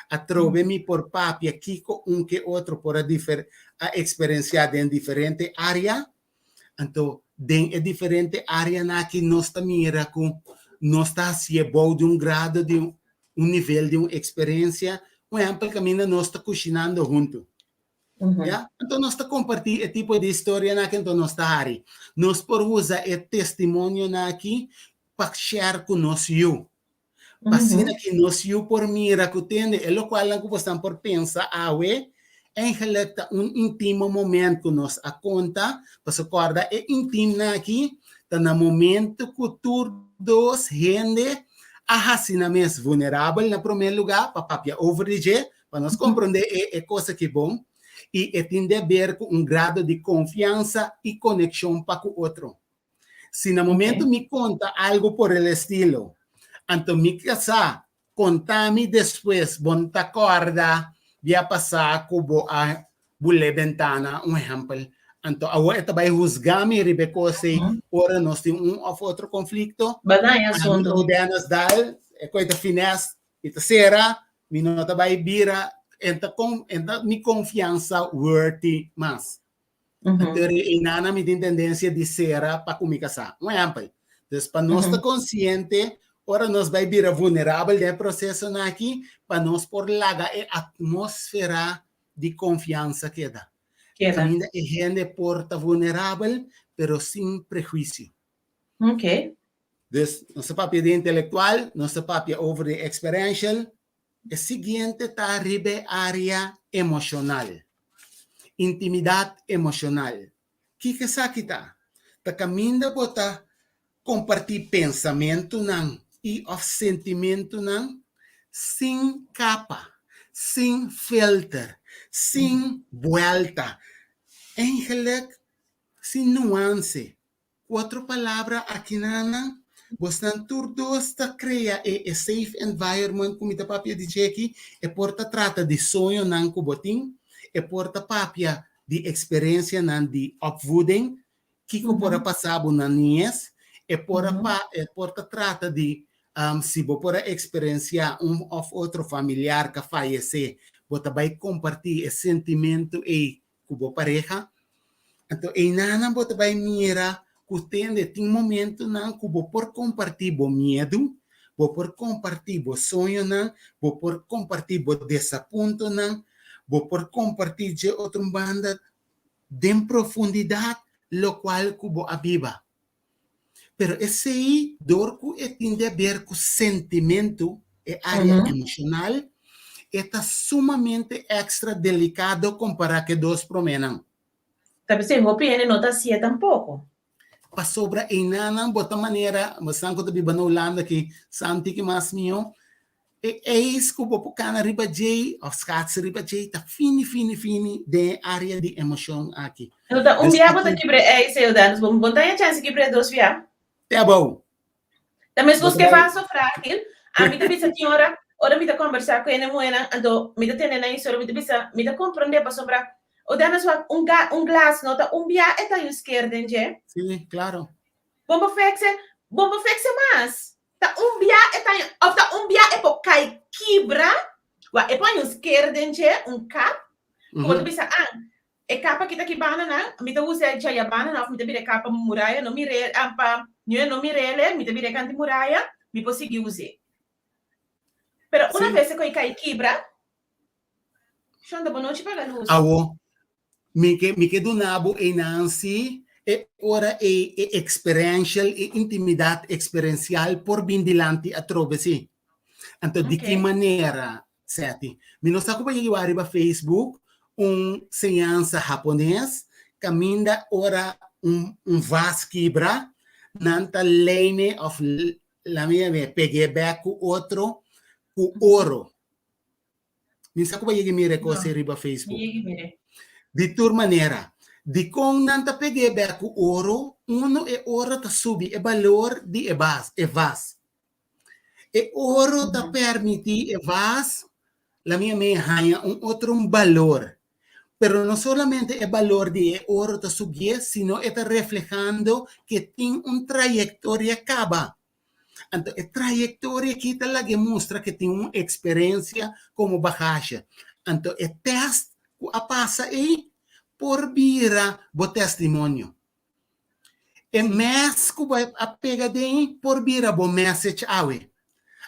C: Atrove-me por papi aqui com que outro por a experienciar em diferente área. Então, em diferente área na que nós mira com nós está se bom de grado de nível de uma experiência, exemplo caminho nós está cozinhando junto. Yeah? Então, nós está compartilhando esse tipo de história na que nós está aí. Nós por usar esse testemunho na aqui para share com nós eu. Passina que nós eu por mira que tende, é o qual que você por pensar awe, eigenlijk íntimo momento que nós a conta, para acorda é íntimo na aqui, tá no momento que tu dos gente a assina mesmo vulnerável na primeiro lugar, para papia overage, para nós compreender é coisa que bom. E tem a ver com grado de confiança e conexão para o outro. Se no momento me conta algo por el estilo, então me casa, conta-me depois, bom te acorda, via passar com a bule ventana, exemplo. Então, agora vai juzgar-me, Rebeca, se ora nós temos ou outro conflito.
B: Banaya sondo.
C: O denas dal, é coisa finesse, e terceira, me nota vai vira, entra mi confiança worthy mas. Então, inana me tem tendência de ser para comigo casar. Um exemplo. Então, para nós estar consciente, ora nós vai vir vulnerável no processo aqui, para nós por laga a atmosfera de confiança que dá. Ainda é gente porta vulnerável, pero sem prejuízo.
B: Ok.
C: Então, nossa papel de intelectual, nossa papel over the experiential, o seguinte está arriba área emocional. Intimidade emocional. O que é isso aqui? Está caminhando para compartilhar pensamento e sentimento sem capa, sem filter, sem volta. Eigenlijk, sem nuance. Outra palavra aqui, Bostan turdos ta crea e safe environment kumita papia di cheki e porta trata di sonho nan kuboting e porta papia di experiência nan di opvoeding kiko pora pasabo na nies e porta trata di se você pode experienciar of outro familiar que falece, você vai compartilhar esse sentimento com a pareja. Então, e nana você vai mirar que tem momento não que você pode compartilhar o medo, você pode compartilhar o sonho não, você pode compartilhar o desaponto não, você pode compartilhar outra banda de profundidade, lo qual que você aviva. Pero esse aí, dor que tem a ver com sentimento e área emocional, está sumamente extra delicado comparado que dois promenam.
B: Talvez se hopi ele não tá assim tampouco.
C: Para sobra em nana, bota maneira, mas sanco da biba na Holanda que santi que mais mio, é isso que o povo cana riba jay, os cats riba jay, tá fini de área de emoção aqui.
B: Então, dia bota quebre é isso aí, danos, vamos botar a chance quebre dois via.
C: Tá bom.
B: Também se você faz sofrer aquilo, a mim também tinha hora me conversar com ele moena, então me tá tendo na história, me tá compreender para sobrar. O danos glass nota bia é tá esquerda, né?
C: Sim, claro.
B: Bomba fexe mais. Tá bia é tá bia é por cai quebra, é para esquerda, né? Cap. Como tu pensa, e capa que tá aqui banana, me tá usa já a banana, me tá vira capa muralha, não me re, não me rele, me tá vira canto muralha, me consegui usar. Pero uma vez que eu caí quebra, chanda boa noite para a luz.
C: Awo, me que do nabo e Nancy, e ora é experiential e intimidade experiencial por bindilante a trovesi. Então, de que maneira, certo? Me não sabe como é que Facebook, seança japonês, caminha ora vas quebra, nanta lane of la minha peguei back com outro, com ouro. Me sabe como é que me coisa riba Facebook? De toda maneira, de com nanta peguei back com ouro, é ouro tá subir, é valor de vas. E ouro tá permitir vas, la minha ganha outro valor. Pero no solamente el valor de oro de subir, sino está reflejando que tiene una trayectoria acaba. Entonces, la trayectoria aquí te la que muestra que tiene una experiencia como bagaje. Entonces, el test que pasa ahí por vira o testimonio. El mes que va a pegar de ahí por vira o message awe.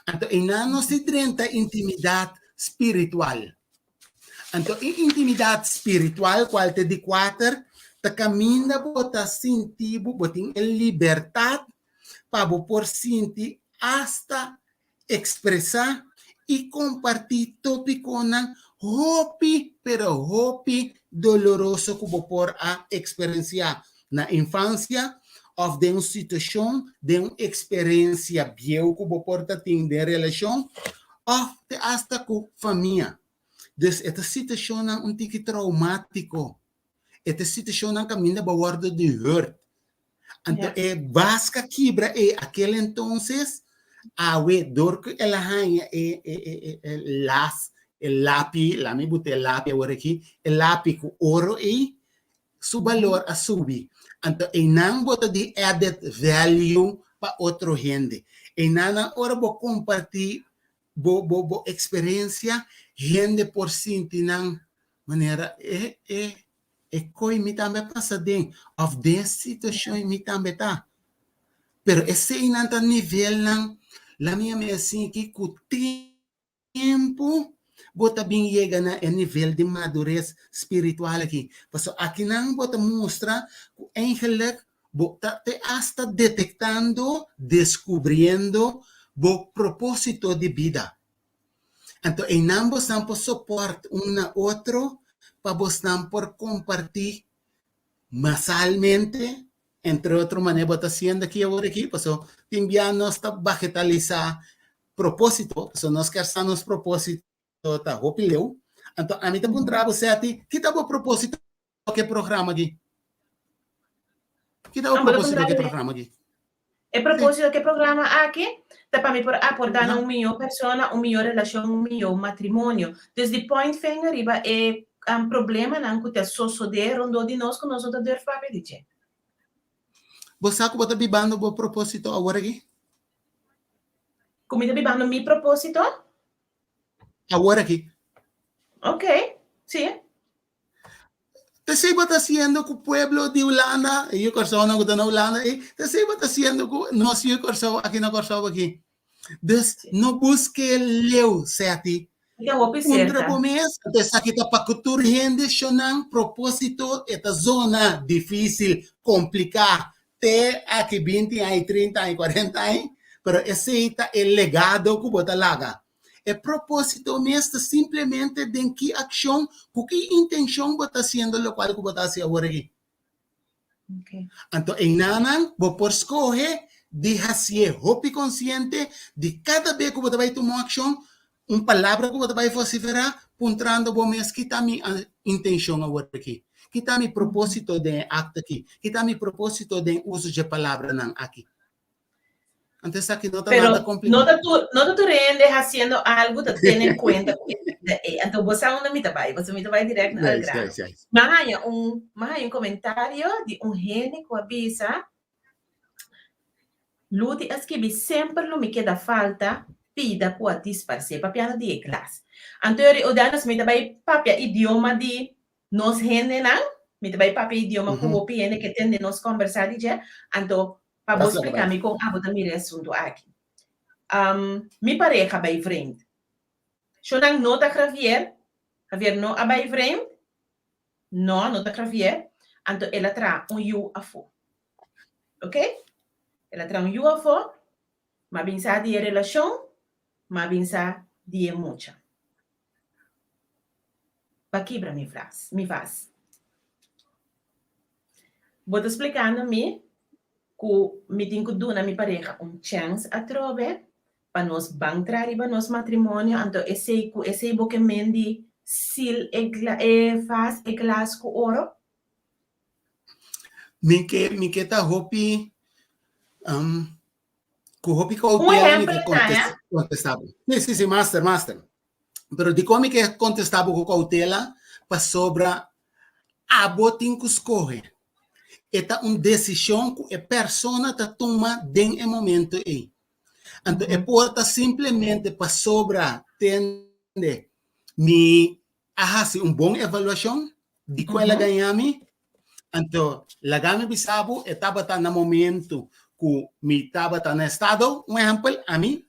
C: Entonces, no se trata intimidad espiritual. Então, intimidade espiritual, qual te de quatro, te caminha para sentir, botar liberdade, para por sentir, hasta expressar e compartilhar tópico com hope, pero hope doloroso que por a experienciar na infância, ou de uma situação, de uma experiência biel que por ter de relação, ou hasta com família. Dus esta situação é tique traumático. Esta situação é caminho para guardar de hurt. Então, é vasca quebra e aquele entonces, dor que ela ganha lápis, lá me botei lápis agora aqui, lápis com ouro e seu valor a subir. Então, e não bota de added value para outro gente. E não hora vou compartilhar bo experiência gente por sentir na maneira coi me também passa dentro of this situação me também tá pero esse não tá nível não la minha me assim que com tempo bota bem chega na nível de madurez espiritual aqui porque aqui não bota mostra que eigenlijk bota te hasta detectando descubriendo o propósito de vida. Então, em ambos estamos suporte outro para vocês por compartilhar masalmente, entre outras maneiras, está sendo aqui agora aqui, porque também nós está vegetalizar propósito, porque nós queremos nos propósito tá opileu. Então, a mim está encontrar você aqui, que tá o propósito do programa aqui? Que tá o propósito do programa aqui?
B: É propósito que programa aqui, tá para me aportar uma melhor pessoa, uma melhor relação, um melhor matrimônio. Desde point vem arriba é um problema não que te suceder onde de nós que nós não deve fazer dizer.
C: Você sabe que você bibando o propósito agora aqui?
B: Comida bibando mi propósito?
C: Agora aqui.
B: Ok, sim.
C: Kasi ba está haciendo que o pueblo de Holanda, e eu corso na guta na Holanda, kasi ba está haciendo que nós eu corso aqui na corso aqui. Dus no busque leu certi.
B: Então, vou
C: Undra po mes, então sa kita pakutur hende shonang propósito esta zona difícil, complicada. Te aqui 20 anos, 30 anos, 40 anos, pero esse é o legado que bota laga. O propósito mesmo simplesmente de que ação, com que intenção bota sendo o qual que bota se agora aqui.
B: Okay.
C: Então, em nanan, vou por escolher, deixa ser hopi consciente de cada vez que você vai tomar ação, uma palavra que você vai vociferar, puntrando bom mês que está minha intenção agora aqui. Que está meu propósito de acto aqui. Que está meu propósito de uso de palavra não aqui. Antes aqui não está nada complicado.
B: No te rende haciendo algo que ten en cuenta. Então, você não me vai, você me vai direto ao grano. Mas há um comentário de gene que avisa Lute escrevi sempre não me queda falta pida por disparcer papiano de classe. Então, o danos me vai papia idioma de nos gente não, me vai papia idioma que o piene que tem de nos conversar de já. Então, para vos explicar me como abo da mire assunto aqui. Mi pareja vai frente. Eu não nota Javier não abai frente. Não nota Javier. Então, ela traz you a fo. Ok? Ela traz you a fo. Mas pensar de relação, mas pensar de emoção. Para quebrar me faz. Vou te explicando-me que me tenho que dar minha pareja chance a trocar para nós bancar para nosso matrimônio. Então, esse boque mendi sil faz e glass com ouro.
C: Me que tá hopi com hopi cautela me que contestável. Sim, master. Pero de como que contestável com cautela para sobra a botin que escorre. Esta decisão que a pessoa está toma em momento aí. Então, é porta simplesmente para sobra tende me hace boa avaliação de qual ela ganha-me. Então, la gami bisabo estava no momento que me estava no estado, exemplo, a mim.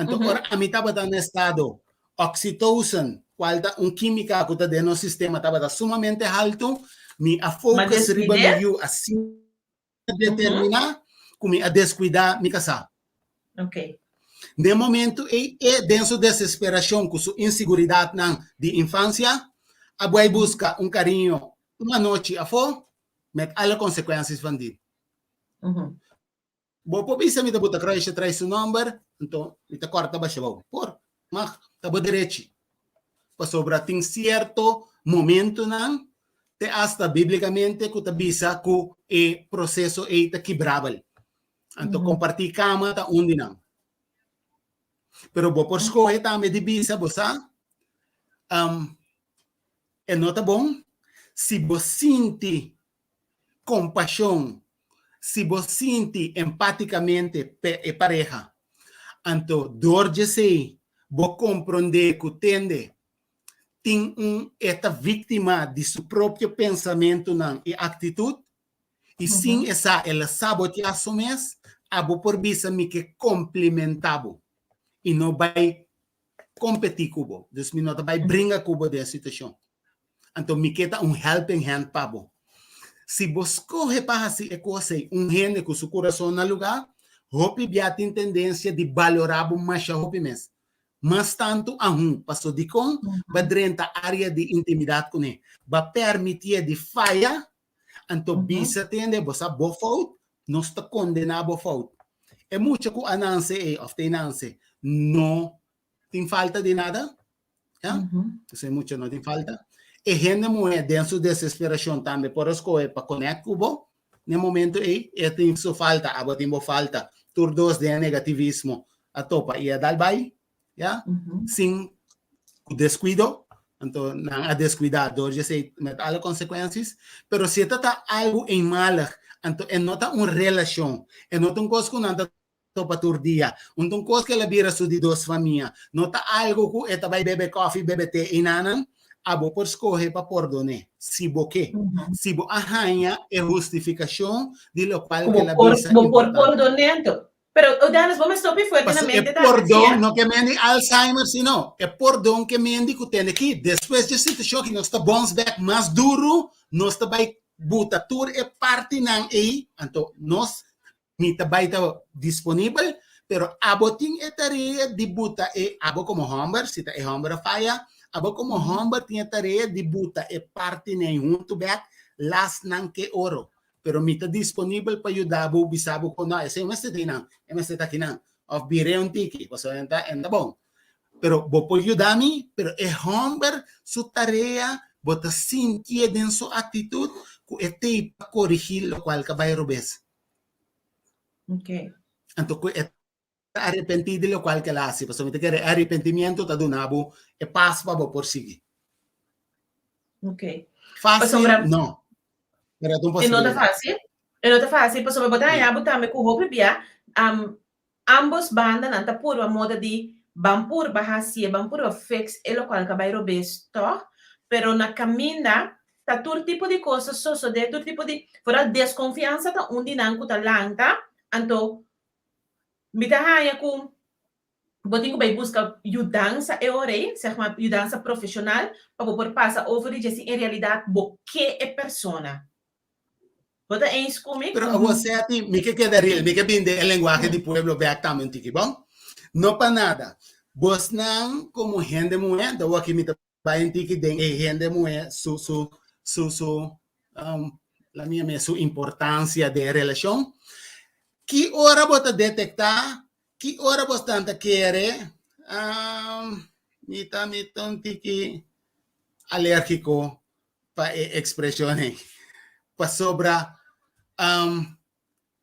C: Então, ora, a mim estava no estado oxytocin, qual é química que está no sistema, estava sumamente alto, me a focus riba me assim determinar, como a descuidar, me casar.
B: Ok.
C: No momento, é dentro da desesperação, com sua insegurança de infância, a boa busca carinho uma noite a fora, met alle consequências van dit. Bo po bisa mi tabuta crush try su number, então ita corta ba siya ba? Por, mak tabo direchi. Pa sobra ting cierto momento nang te hasta biblicamente ku tabisa ku e proceso e ta quebrabel. Anto compartir cama ta undi nang. Pero bo por escolher ta me dibisa bosa é nota bom. Se você sente compaixão, se você sente empaticamente a pareja, então, dor de ser, você compreender que tem esta vítima de seu próprio pensamento e atitude, e sim, ela saboteação mesmo, a você por vista me que complementável, e não vai competir com você, então, não vai brincar com você da situação. Então, me queda helping hand para você. Se você corre para fazer coisa, gente com seu coração no lugar, hope já tem tendência de valorar mais a hope mesmo. Mas tanto passou de com, vai dentro a área de intimidade com ele. Vai permitir de falha, então, bisa tende, você boa falta, não está condenado a falta. É muito que a Nancy, não tem falta de nada. Isso é muito, não tem falta. E gente mulher dentro da desesperação também por escolher para conectar com você, no momento tem sua falta, abo timbo falta, turdos de negativismo, a topa ia dalbay, ya, sin descuido, então não há descuidado, já sei, met alle consequências, pero se está algo em mal, então é nota uma relação, é nota coisa que não topa tur dia, coisa que ela vira su de duas famílias, nota algo que vai beber coffee, beber té e nanan, abo por escorrer para perdone, se boque, se bo arranha é justificação de lo qual que ela visa
B: por perdonento. Pero, Odanes, vamos stoppi fuertemente.
C: Perdão, não que mendi Alzheimer, sino é perdão que mendi que tem aqui. Depois de situação que nós está bounce back mais duro, nós está vai buta tur é parte não aí, então nós mita vai estar disponível, pero abo ting é tarefa de buta é abo como homber, se tá é homber faia, abo como homber tinha tarefa de buta é parte nem junto back, las não que oro. Pero mita disponível para ajudar o bisabo com nós. Esse é uma aqui não. Of bire um tiki, você anda bom. Pero vou pode ajudar-me, pero é homber sua tarefa, bota sentir dentro sua atitude, que é te para corrigir o qual que vai robes.
B: Ok.
C: Então, é arrepentir de lo qual que ela hace. Você me quer arrependimento, tá donado, é passo para por seguir.
B: Ok.
C: Fácil, não.
B: E não tá fácil. E não tá fácil, porque botar aí, botar me com roupa bia, ambos bandas não tá por uma moda de bampur bahasia, bampur fix, e lo qual que vai robes, to, pero na caminha tá todo tipo de coisas, só de todo tipo de, fora desconfiança tá onde não tá lanta, então me tá aí com botinho vai buscar ajudança zeg maar ajudança profissional, para poder passar over e assim, em realidade, o que é persona. Bota eens comigo.
C: Pero você aqui, me que queda real, me que vende a linguagem de pueblo beatamente aqui, bom? Não para nada. Vos não, como gente mulher, da aqui me vai em tiki den gente mulher, la minha sua importância de relação. Que hora bota detectar, que hora você tanta querer, me tá um tiki alérgico para expressões, para sobra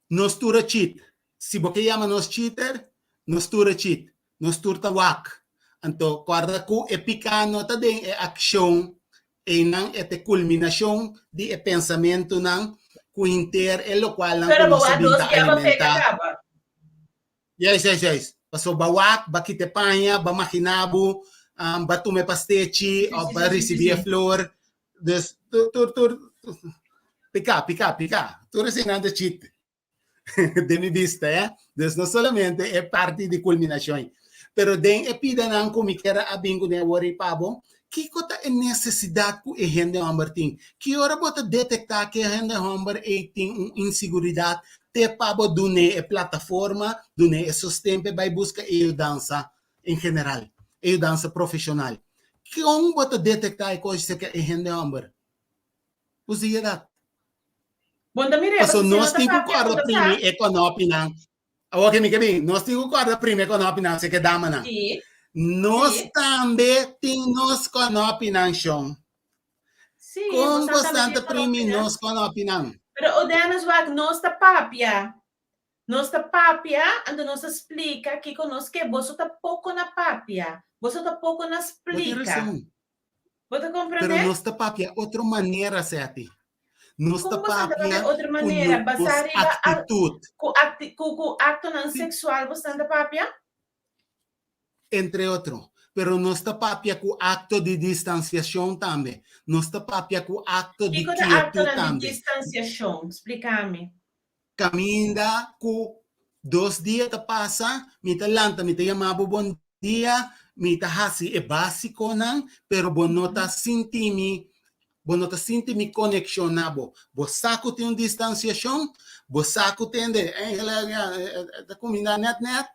C: nos tura cheat. Se você chama nos cheater, nos tura cheat, nos turta wak. Então, guarda que é picano também é ação e não é a culminação de pensamento não que inter é o qual não
B: pero boa dos que alimentar.
C: Yes. Passou bawak, bakite panha, ba makinabo, batume pastechi, ou ba receber flor. Dus pica. Tu resinando cheat. De mi vista, Dus não solamente é parte de culminação. Pero den é pida não como que era a bingo de worry pabo, que cota é necessidade que a gente homem tem. Que hora bota detectar que a gente homem tem inseguridade, te pabo dune a plataforma, dune a sustento vai buscar ajudança em geral, ajudança profissional. Que como bota detectar a coisa que a gente homem? Usia dat.
B: Bom, da mire,
C: so nós temos que guardar primeiro econômico não. Ok, me quer nós temos que guardar primeiro econômico não, se que dá mana. Nós também temos econômico não chão.
B: Sim.
C: Como bastante primeiro nós econômico não.
B: Pero o denas wag nós tá papia, ando nós explica que conosco que você tá pouco na papia, você tá pouco na explica. Você compreende?
C: Pero nós tá papia outra maneira certa. Nós
B: está
C: papia
B: outra maneira, basar
C: atitude.
B: Com acto não sexual, você anda papia?
C: Entre outros. Pero nós está papia com acto de distanciação também. Nós está papia com acto de quietude
B: acto
C: também.
B: De distanciação? Explica-me.
C: Caminha com 2 dias te passa, me te lanta, me te chamava bom dia, me te hasi é básico não, pero bom nota sentimi conexionado. Bo saco tem distanciação, bo saco tem de combinar net,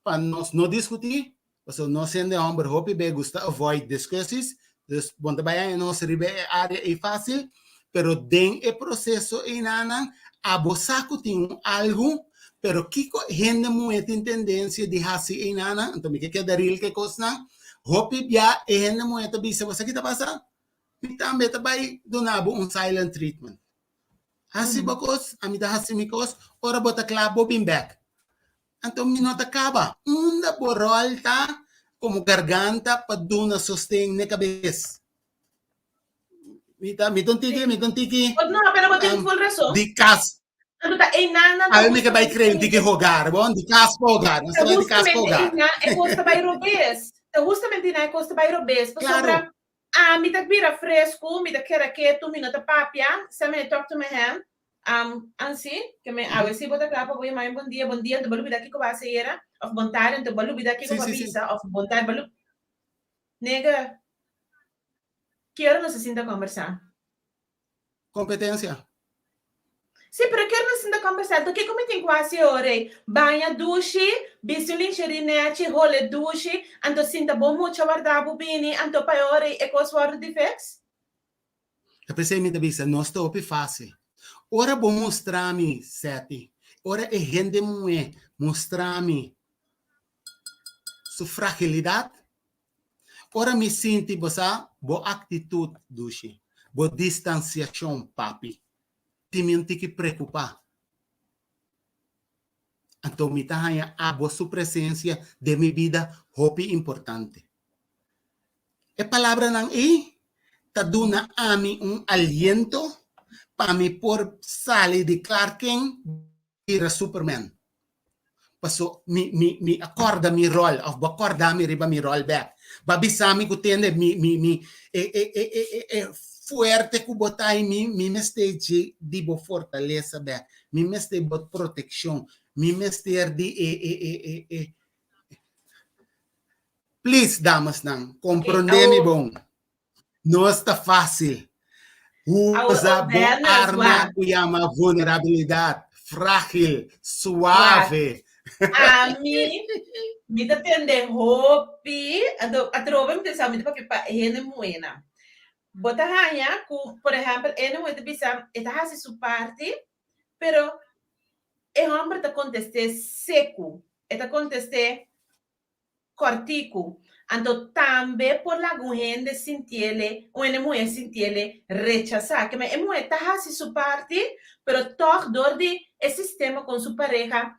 C: para nós não discutir, porque nós sendo homem, hope bem gusta avoid discussions, dus bom trabalhar em nossa área é fácil, pero den o processo em nana, a bo saco tem algo, pero kiko gente muito tem tendência de hasi em nana, então me que daril que coisa, hope bia e gente muito bisa, você que tá passando? E também vai donar silent treatment. Hasibakos, amida hasimikos, ora bota klabo bimbek. Anto minota acaba. Unda borolta como garganta paduna sostém na cabeça. Mitong tiki.
B: No, pero vos tienes full razón.
C: Di cas.
B: Ano ta, nana,
C: Aí me que vai crer, di que rogar, bom? Di cas pogar. Não sabe di cas pogar.
B: É costa by robês. Justamente na é costa by robês.
C: Claro.
B: Me tá vira fresco, me tá queira que tu me nota papia, se me talk to me hand. Assim, que me a se bota capa, vou mais bom dia, tu balu bida que ko base era, of bontar, tu balu bida que ko pisa, of bontar balu. Nega, que hora não se sinta conversar?
C: Competência.
B: Sim, pero que hora não se sinta conversar? Tu que como tem quase hora? Banha duche, bisulin cherinete, role duche, anto sinta bom muito guardar bubini, anto pai hora e cos war defects?
C: Eu pensei me bisa, não estou fácil. Ora bom mostrar-me, Sete. Ora é rende muito, mostrar-me sua fragilidade. Ora me sinto, boa atitude, duche. Boa distanciação, papi. Tem que preocupar. Então, me tahanha a boa sua presença de minha vida, hopi importante. A palavra não é, tá dando a mim aliento para me por sair de Clark Kent e Superman. Paso me acorda mi rol, of acorda mi riba mi rol back. Babisami ko tende fuerte ku botai mi meste di bo fortaleza back. Mi meste bot protection. Mi meste di Please, damas nang, compreendeme bom. Não está fácil. Usa boa arma que chama vulnerabilidade. Frágil, suave.
B: A mim, me depende hopi, a trova me pensava muito porque para ele moena. Bota raia, por exemplo, ele muito bisa, está fazendo sua parte, pero é homem tá conteste seco, está conteste cortico. Então também por la gente sentir, ou ele mulher sentir rechazar, que me mulher tá fazendo sua parte, pero toch dor de esse sistema com sua pareja.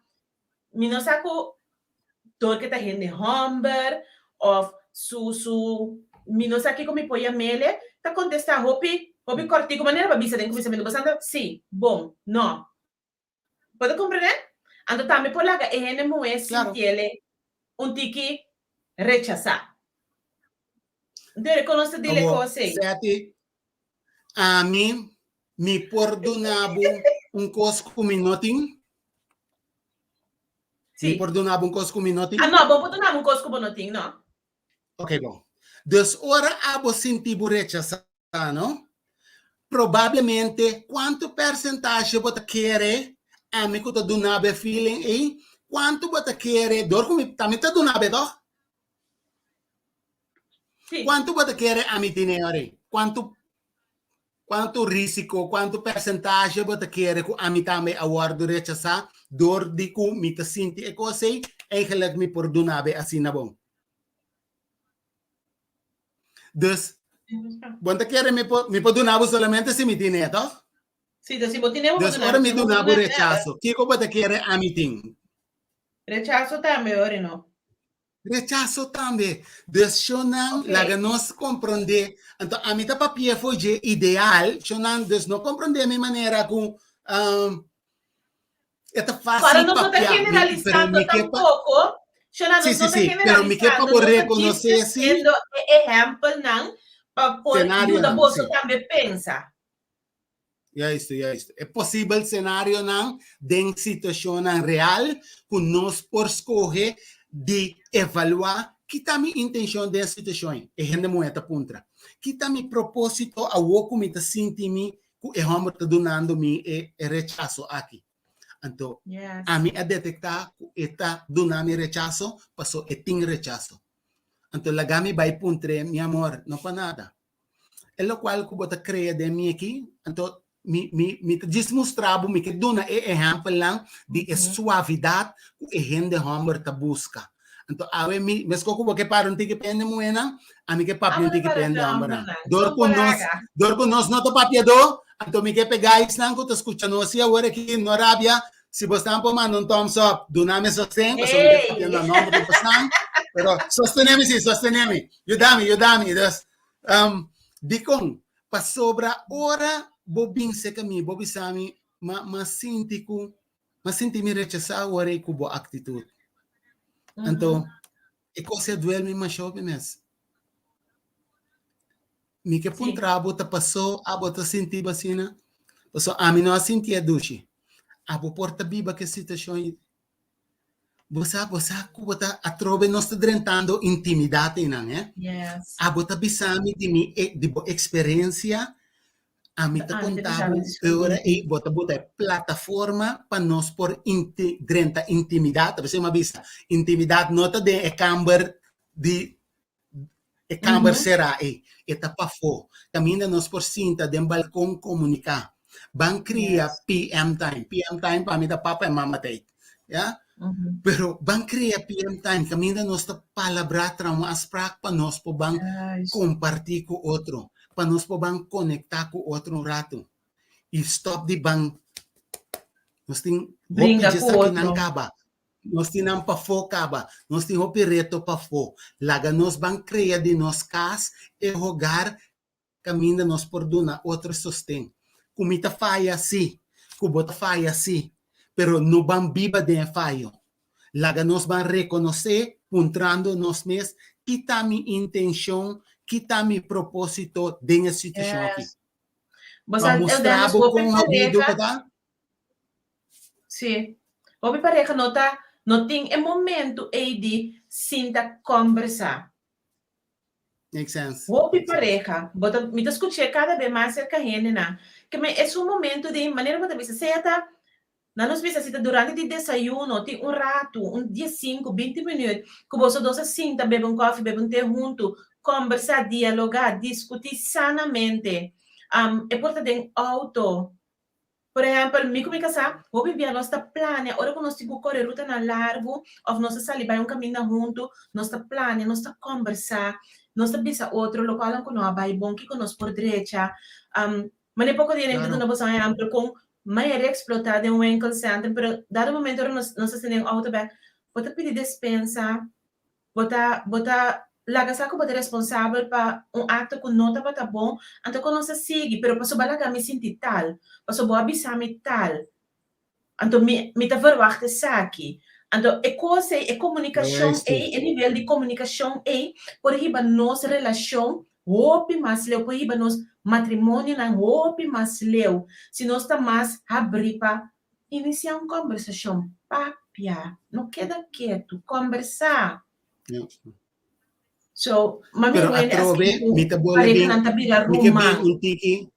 B: Não saco dor que tá gente humber of su não sabe como põe mele tá contestar hopi cortico maneira para bisa tem pensamento bastante sim bom não pode compreender ando também por lá que gente mulher sentir tiki rechazar então reconoce dele coisa
C: Sete a mim me perdonava coisa minutinho.
B: Sim.
C: Me perdonava coisa minutinho.
B: Não, bom perdonar coisa minutinho, não.
C: Ok, bom. Dus ora abo senti rechazar, não? Provavelmente, quanto percentagem você quer a mim que tu não have feeling e quanto você quer dor como também tu não have dor?
B: Sim.
C: Quanto você quer a mim dinheiro? Quanto risco, quanto percentagem você quer que a mim também aguardo rechazar dor de que me te sinto e coisa eigenlijk me perdonabe assim na bom. Dus, você quer me perdonar solamente se me tiene, tá?
B: Sim, então se você tiene,
C: dus ora me donar rechazo. Que você quer a mim tem?
B: Rechazo também, ora não.
C: Rechazo também. Dus, não, laga nós compreender. Então, a mim tá papia foi de ideal, não, dus não compreender a minha maneira com é fácil
B: para não estar generalizando tampouco.
C: Sim, pero me quer para reconhecer sim.
B: Exemplo não, para por ajuda você também pensa.
C: É isso. É possível cenário não, de situação real, que nós por escolher de evaluar que está minha intenção da situação. É gente moeda puntra. Que está meu propósito a o como está sentindo que é homem está donando me rechazo aqui. Então, a mim a detectar que está donando rechazo, passou e tem rechazo. Então, lagami vai puntre, meu amor, não para nada. É o qual que você cria de mim aqui. Então, me desmostrava me que dona exemplo lang de suavidade que a gente homem está busca. Então, a mim, mas como que para um tique pende moena, a mim que papi um tique pende homem. Dor com nós não to papi do, Então, me quer pegar isso, não, que tu escuta, não, se agora aqui no Arábia, se você não pode mandar um thumbs up, do nome sostém, porque eu me quer no nome de você, pero sosteneme, sim, sosteneme. Ajuda-me. Dicon, para sobra hora, bobin se caminho, bobi sami, mas sinti me rechazar agora com boa atitude. Então, é coisa duele mais shopping mesmo. Me que puntra bota passou, a bota sentir vacina. Passou a mim não sentia duche. A porta biba que situação você bota a trove nós está drentando intimidade não é?
B: Yes.
C: A bota bisami de mi de experiência a mim tá contava agora e bota plataforma para nós por drenta intimidade, você uma vista intimidade nota de é camber de e camber será eta pafo caminha nós por cinta de balcão comunicar ban cria PM time para mim da papa e mama tem yeah? Pero ban cria PM time caminha nós ta palabra trama as prac para nós po ban compartir com outro para nós po ban conectar com outro rato e stop de ban nós tem
B: brinca com outro
C: nós temos para focar, nós temos o reto para focar. Laga nós vamos criar de nós casa e jogar caminho nós por duna outro sostém. Comita falha sim, cubota falha sim, pero não vamos viva de falho. Laga nós vamos reconhecer, puntrando nós mesmos, que está minha intenção, que está meu propósito dentro da situação aqui.
B: Para
C: mostrar com a vida, tá?
B: Sim. Obi pareja não tem momento aí de sinta conversar.
C: Makes sense.
B: Obi pareja, me escutei cada vez mais cerca de né? Que é um momento de maneira que você senta, não nos precisa durante o desayuno, tem rato, 5, 20 minutos, que você doce sinta, bebe café, bebe té junto, conversar, dialogar, discutir sanamente. É importante auto. Por exemplo, me como casa, vou viver nossa plane, ora que nós temos correr ruta na largo, ou nós sair vai caminho junto, nossa plane, nossa conversar, nossa bisa outro local que não vai bom que nós por direita, mas é pouco dinheiro que nós vamos exemplo com mais explotar de ankle center, pero dado momento nós temos auto back, bota pedir dispensa, bota laga saco bota responsável para ato que não tá bom, então que nós sigue, pero passo balaga me sentir tal, passo boa avisar me tal, então me tá verwachte saki, então é coisa é comunicação é nível de comunicação é por riba nossa relação hope mais leu por riba nos matrimônio na hope mais leu, se nós tá mais abrir para iniciar uma conversação, papia, não queda quieto, conversar. So, mami
C: pero atrove mita bola bem um tiki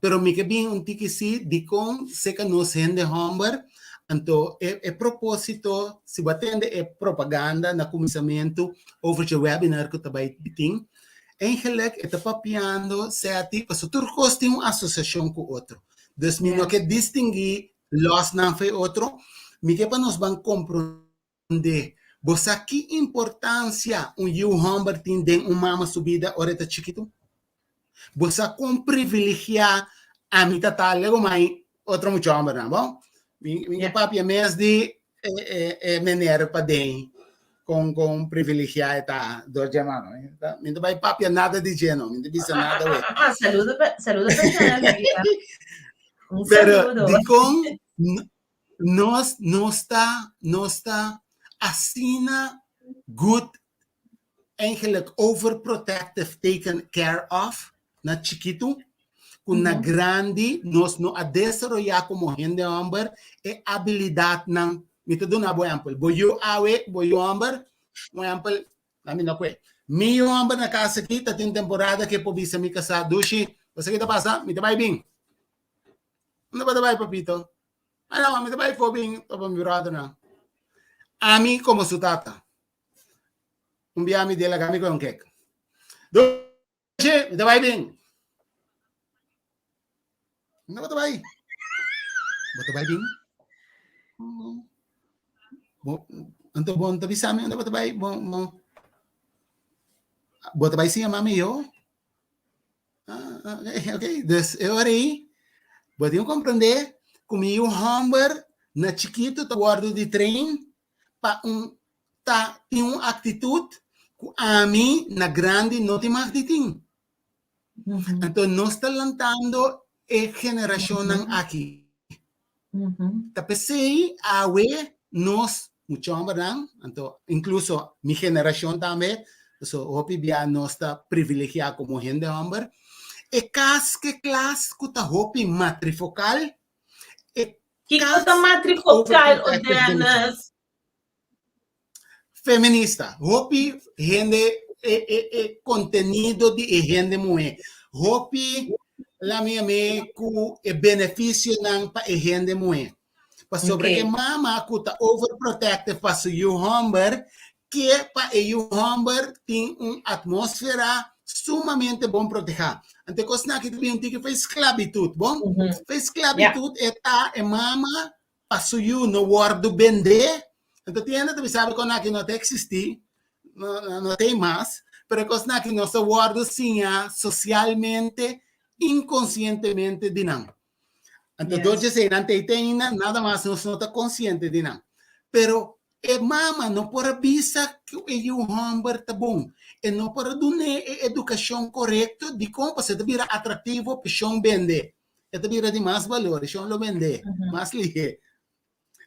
C: pero me que bem um tiki si di com seca nos rende homber então é propósito se batende é propaganda na começamento over the webinar que também tem eigenlijk é papiando certo para o turcos tem uma associação com outro dus me não que distinguir los não foi outro me que para nós vamos compreender você que importância homem tem uma subida oreta chiquito? Você com privilegiar a mim tá lego mais outro muito homem, não bom? Minha papi é mês de menero para den com privilegiar tá do gemano, tá? Minha vai papi nada de geno, minha bisa nada ué.
B: Saludo personal.
C: Pero de com nós está assina good eigenlijk overprotective taken care of na chiquito com na grande nós não a desarrollar como gente homem é habilidade não me te dou na boa exemplo boyo homem um exemplo na minha coisa meu homem na casa aqui tá tem temporada que pode ser me casar dushi você que tá passando me vai bem não vai papito não me vai bem tô bem virado não a mim como sutata biami dela kami ko yung cake doce me vai bem não vai bem então bom tabi sa amin não vai bom bota vai sim a mami yo Ok. Dus, agora aí, podem compreender como o hamburger na chiquito tá guardo de trem para tem uma atitude que a mim na grande não tem mais de tem. Então, nós estamos lançando a geração aqui. Tá pensei a nós muito hamburger, então incluso minha geração também, so hopi bia nós está privilegiado como gente hamburger. E que classe que tá hopi matrifocal.
B: Que conta matrifocal o delas?
C: Feminista. Hopi gente contenido de gente mulher. Hopi la minha ku e benefício não para gente mulher. Para sobre que mama que tá overprotective para o hamburger, que para o hamburger tem uma atmosfera sumamente bom proteger. Então, coisa que também tem que fazer esclavitud, bom? Faz esclavitud é mama para o no guardo vender. Então, tem que saber que não tem existir, não tem mais, mas coisa que nós guardo sim socialmente, inconscientemente de não. Então, dois sei, não tem nada mais, nós não está consciente de não. Pero mama não pode avisar que o hamburger tá bom. E não pode dar educação correta de como você vira atrativo para o vender. Você vira de mais valor, o lo vender, mais ligeiro.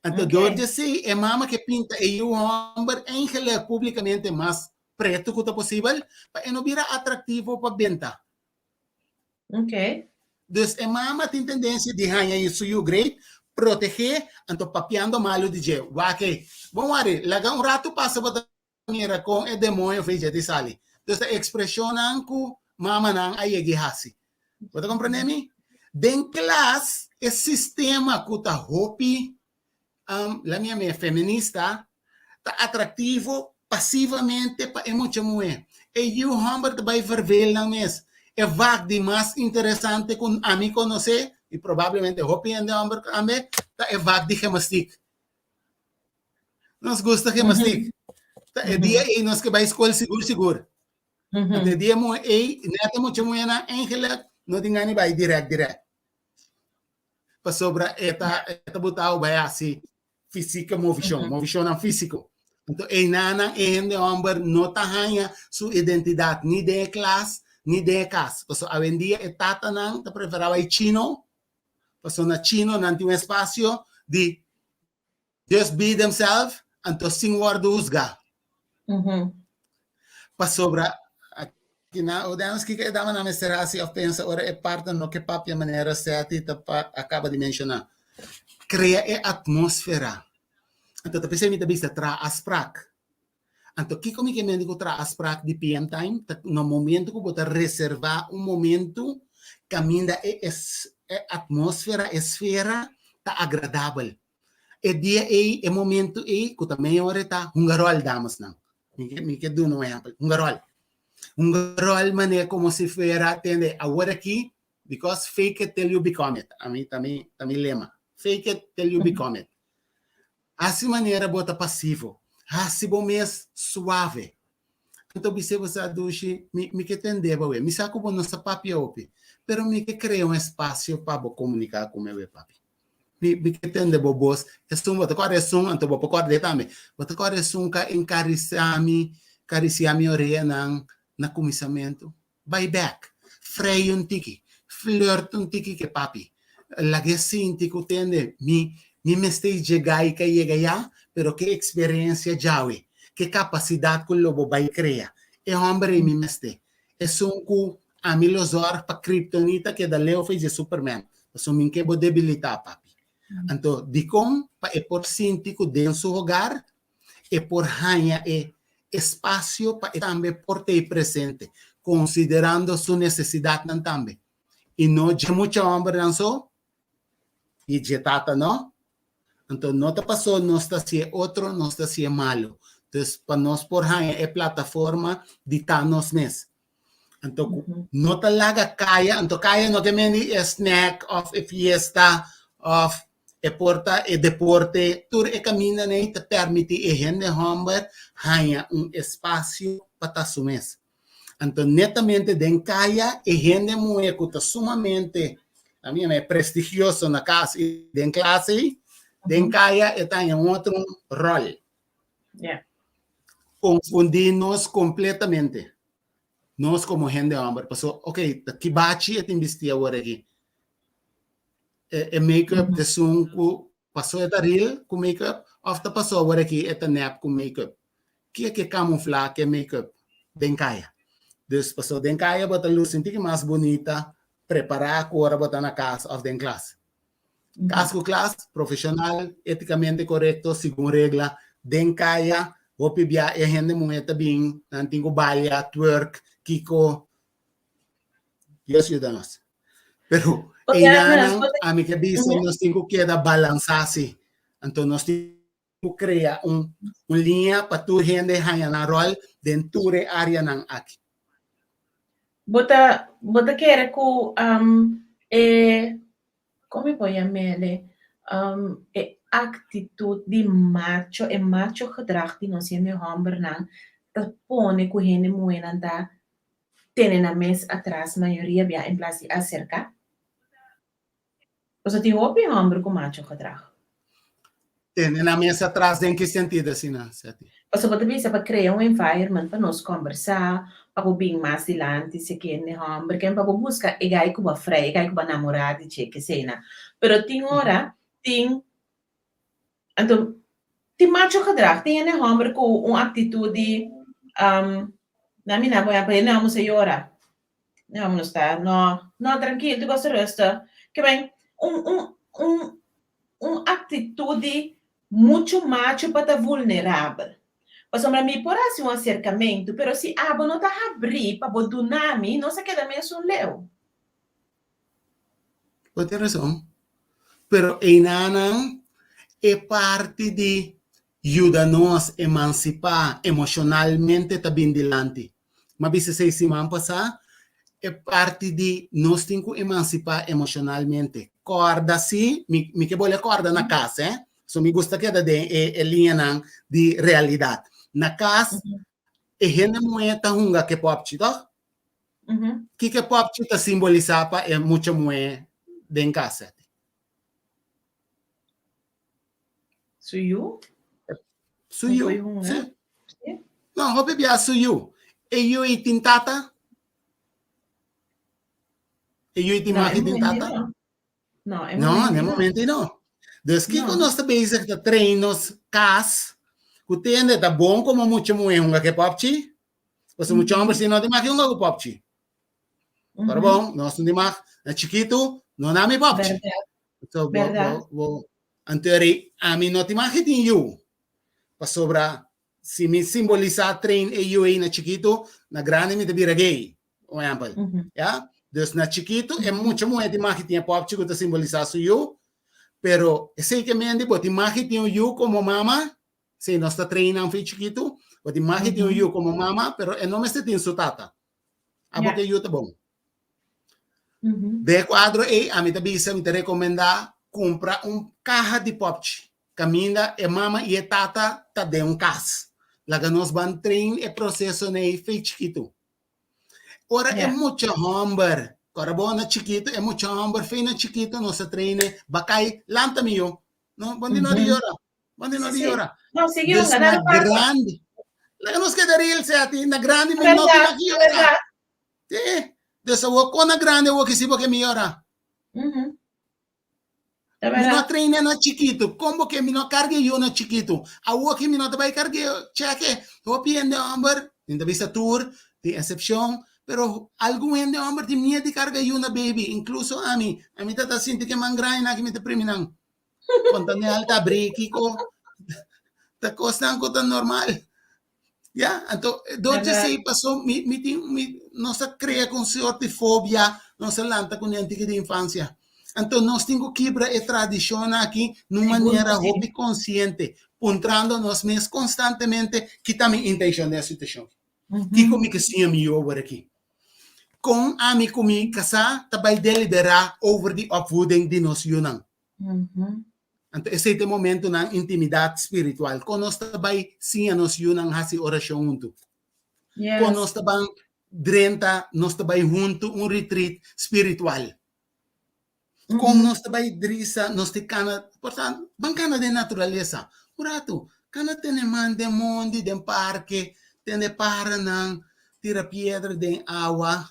C: Então, dois sei, mama que pinta o hamburger em geral publicamente mais preto que possível, para não virar atrativo para venda.
B: Ok.
C: Então, mama tem tendência de ganhar isso e o great, proteger, então papiando malo de jeito. Ok, vamos ver, laga rato passa para mira com o demônio fez de sali. Então, a expressão não que mama não aí gihasi. Você compreende me? Den classe, o sistema que tá hopi, la minha feminista, tá atrativo passivamente para muita mulher. E o hamburger vai vervel na mesa. É vago de mais interessante com a mim conhecer, e provavelmente hopi and hamburger também, tá é vago de gemastic. Nós gosta de gemastic. Tá é dia e nós que vai escolher seguro. Até dia mo e neta muita mulher na engela, não tem nem vai direto. Para sobra eta botar vai assim física movição na físico. Então e nana e de hamburger não tá ganha sua identidade nem de classe ni de casa. Então, a vendia é tata não, te preferava em chino. Então, na chino não tem um espaço de just be themselves, então, sem guarda usga. Para sobra, aqui na, o denos que dava na mestra, se eu penso, ora é parte no que papi a maneira certa, acaba de mencionar. Cria a atmosfera. Então, te pensei, me vista, tra asprak. Então, que como que médico traz as práticas de PM time, no momento que você reservar momento, caminha atmosfera, esfera, tá agradável. E dia é momento que também hora tá garol damas não. Me que do no exemplo, garol maneira como se fera atende agora aqui, because fake it till you become it. A mim também lema. Fake it till you become it. Assim maneira bota passivo. Se bom mês suave. Então, você aduche, me que entender, me saco bom nossa papi opi, pero me que cria espaço para comunicar com meu papi. Me que entender bobos, bota coração, então vou acordar também. Bota coração que encariciar-me orelha na comissamento. Buy back, freio um tiki, flirt um tiki que papi. Lagi sinti que entende, me chegar e cair, pero que experiência já é, que capacidade que o lobo vai criar. É homem me meste. É que a mim os olhos para kryptonita que da Leo fez de Superman. Então, me que vou debilitar, papi. Então, de como é por sentir que dentro do seu hogar, é por ganhar espaço para também por ter presente, considerando sua necessidade também. E não de muito homem não só, e de tata não. Então, não te passou, não está sendo outro, não está sendo malo. Então, para nós, por aí, é plataforma de estar nos mesmos. Então, não te larga caia, então caia não que meni snack, of fiesta, of porta e deporte, tudo é caminho, né, te permite e gente hamburger ganha espaço para estar sumês. Então, netamente, den kaya e gente muito que está sumamente, a minha é prestigioso na casa e den classe, den kaya está em outro rol.
B: Yeah.
C: Confundimos completamente. Nós como gente homem, passou, ok, que bate é investir agora aqui. Make-up de sunco, passou é real com make-up, after passou agora aqui é nap com make-up. Que camuflar que make-up, den kaya. Dus passou den kaya, bota luz sentir que mais bonita, preparar a cor, botar na casa of den classe. Casa com classe, profissional, eticamente correto, segundo regra, den kaya, opibia e gente muito bem, nantingo balha, twerk, kiko, Dios ayúdanos. Pero, a mí que dice, nos tengo que balançar-se. Então, nós temos que criar linha para tu gente ganhar na rol dentro da área nan aqui.
B: Bota quer que como pode chamar atitude de macho gedrag die nós é meu homem nan te pone com gente muito tá tendo na mesa atrás maioria bem em place acerca. Você tem opinião homem com macho gedrag?
C: Tendo na mesa atrás em que sentido assim, não?
B: Você pode pensar para criar environment para nós conversar, para bem mais dilante se que é homem, porque para buscar e gai com a freia, gai com a namorada, que seja. Pero tem hora tem então tem macho gedrag, tem homem com uma atitude na minha boia para não vamos chorar. Não vamos estar, não tranquilo, tu gosta resta. Que bem, atitude muito macho para estar vulnerável. Mas para mim, por assim um acercamento, pero se a não está abrir para botar nome, não se queda mesmo leu.
C: Pode ter razão. Pero Einanan é parte de ajudar-nos a emancipar emocionalmente também dilante. Mas se semana passada, é parte de nós temos que emancipar emocionalmente. Corda sim, me que bolha corda na casa, eh? So me gusta que é de linha de realidade. Na casa, é gente moeda hunga que pop tá? Que pop tá simbolizar para é muito moeda de casa.
B: Suyu?
C: Suyu. Não, vou beber suyu. E eu e tintata? E eu e tintata? Não, no momento não. Dus que nós também treinos cas, que tem tá bom como muito moeda que popchi, você muito homem se não tem mais que popchi. Tá bom, nós não tem mais, é chiquito, não dá me popchi. Então, vou anterior a mim não tem mais que tem eu. Para sobrar, se me simbolizar treino e eu aí na chiquito, na grande me vira gay, o exemplo, já? Dus na chiquito é muito moeda mais que tem popchi que tá simbolizar sou eu. Pero, sei que me ande, bote imagem tem eu como mama, se nós está treinando foi chiquito, bote imagem tem eu como mama, pero é não me tem sua tata. A boca eu tá bom. De quadro a mim também me te recomendar comprar caixa de popchi. Caminha é mama e tata tá de casa. Lá que nós vamos treinar é processo né foi chiquito. Ora é muito hamburger. Corabona chiquito, é muito hamburger, feina chiquito, nossa treine, bacai, lanta mio. Não, bandi não riora. Bandi não riora.
B: Não, seguiu,
C: na grande. Lá nós que daria se ati na grande me não tem aqui ora. Sim. Dessa o com na grande o que se porque me ora. Não treine na chiquito, como que me não cargue eu na chiquito. A o que me não vai cargue, cheque. O piende hamburger, ainda vista tour, de excepção. Pero algum gente homem tem medo de carga e uma baby, incluso a mim tá sinto que mangrai na que me te priminang. Quando me alta break ko, tá costando com tão normal. Yeah, então doce sei passou me nossa cria com sorte de fobia, nossa lanta com antiga de infância. Então nós temos que quebrar a tradição aqui de maneira hobby consciente, pontrando nós mesmos constantemente que também intenção da situação. Que como que sim me over aqui. Com a mim comigo casa tabay deliberar over the opvoeding de nós yunang. Então esse é o momento na intimidade espiritual. Com nós tabay sim nós yunang hasi orasyon junto. Com nós tabang Drenta, nós também junto um retreat espiritual. Como nós também drissa, nós te cana, portanto, bancana de natureza. Urato, cana tem man de mundo, de parque, tem de para não, tira pedra de água.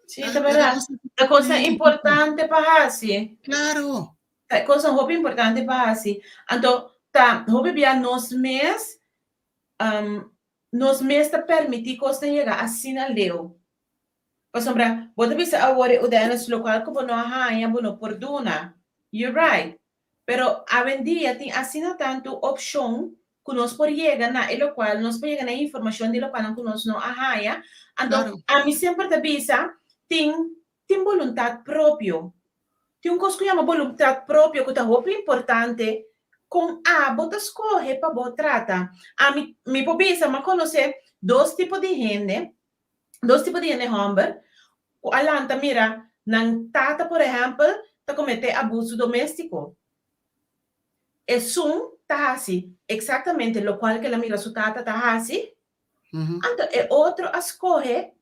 B: Sim, tá verdade. A coisa importante para assim.
C: Claro.
B: A coisa muito importante para assim. Então, tá, hobby bia nos mês tá permitir que você chegar assim na leu. Por exemplo, você bisa agora o denas local como não há bueno por duna. You're right. Pero hoje em dia tem assim tanto opção que nós por chegar na e local, nós por chegar na informação de local que nós não há. Então, a mim sempre te bisa tem vontade própria. Tem coisa que chama vontade própria que é muito importante com a bota escolhe para botar trata. A mim me pobisa mas conhecer dois tipos de gente, Humber. O alanta mira, nang tata, por exemplo, tá cometer abuso doméstico. É tá assim, exatamente lo qual que ela mira sua tata tá assim. Então, é outro escolhe.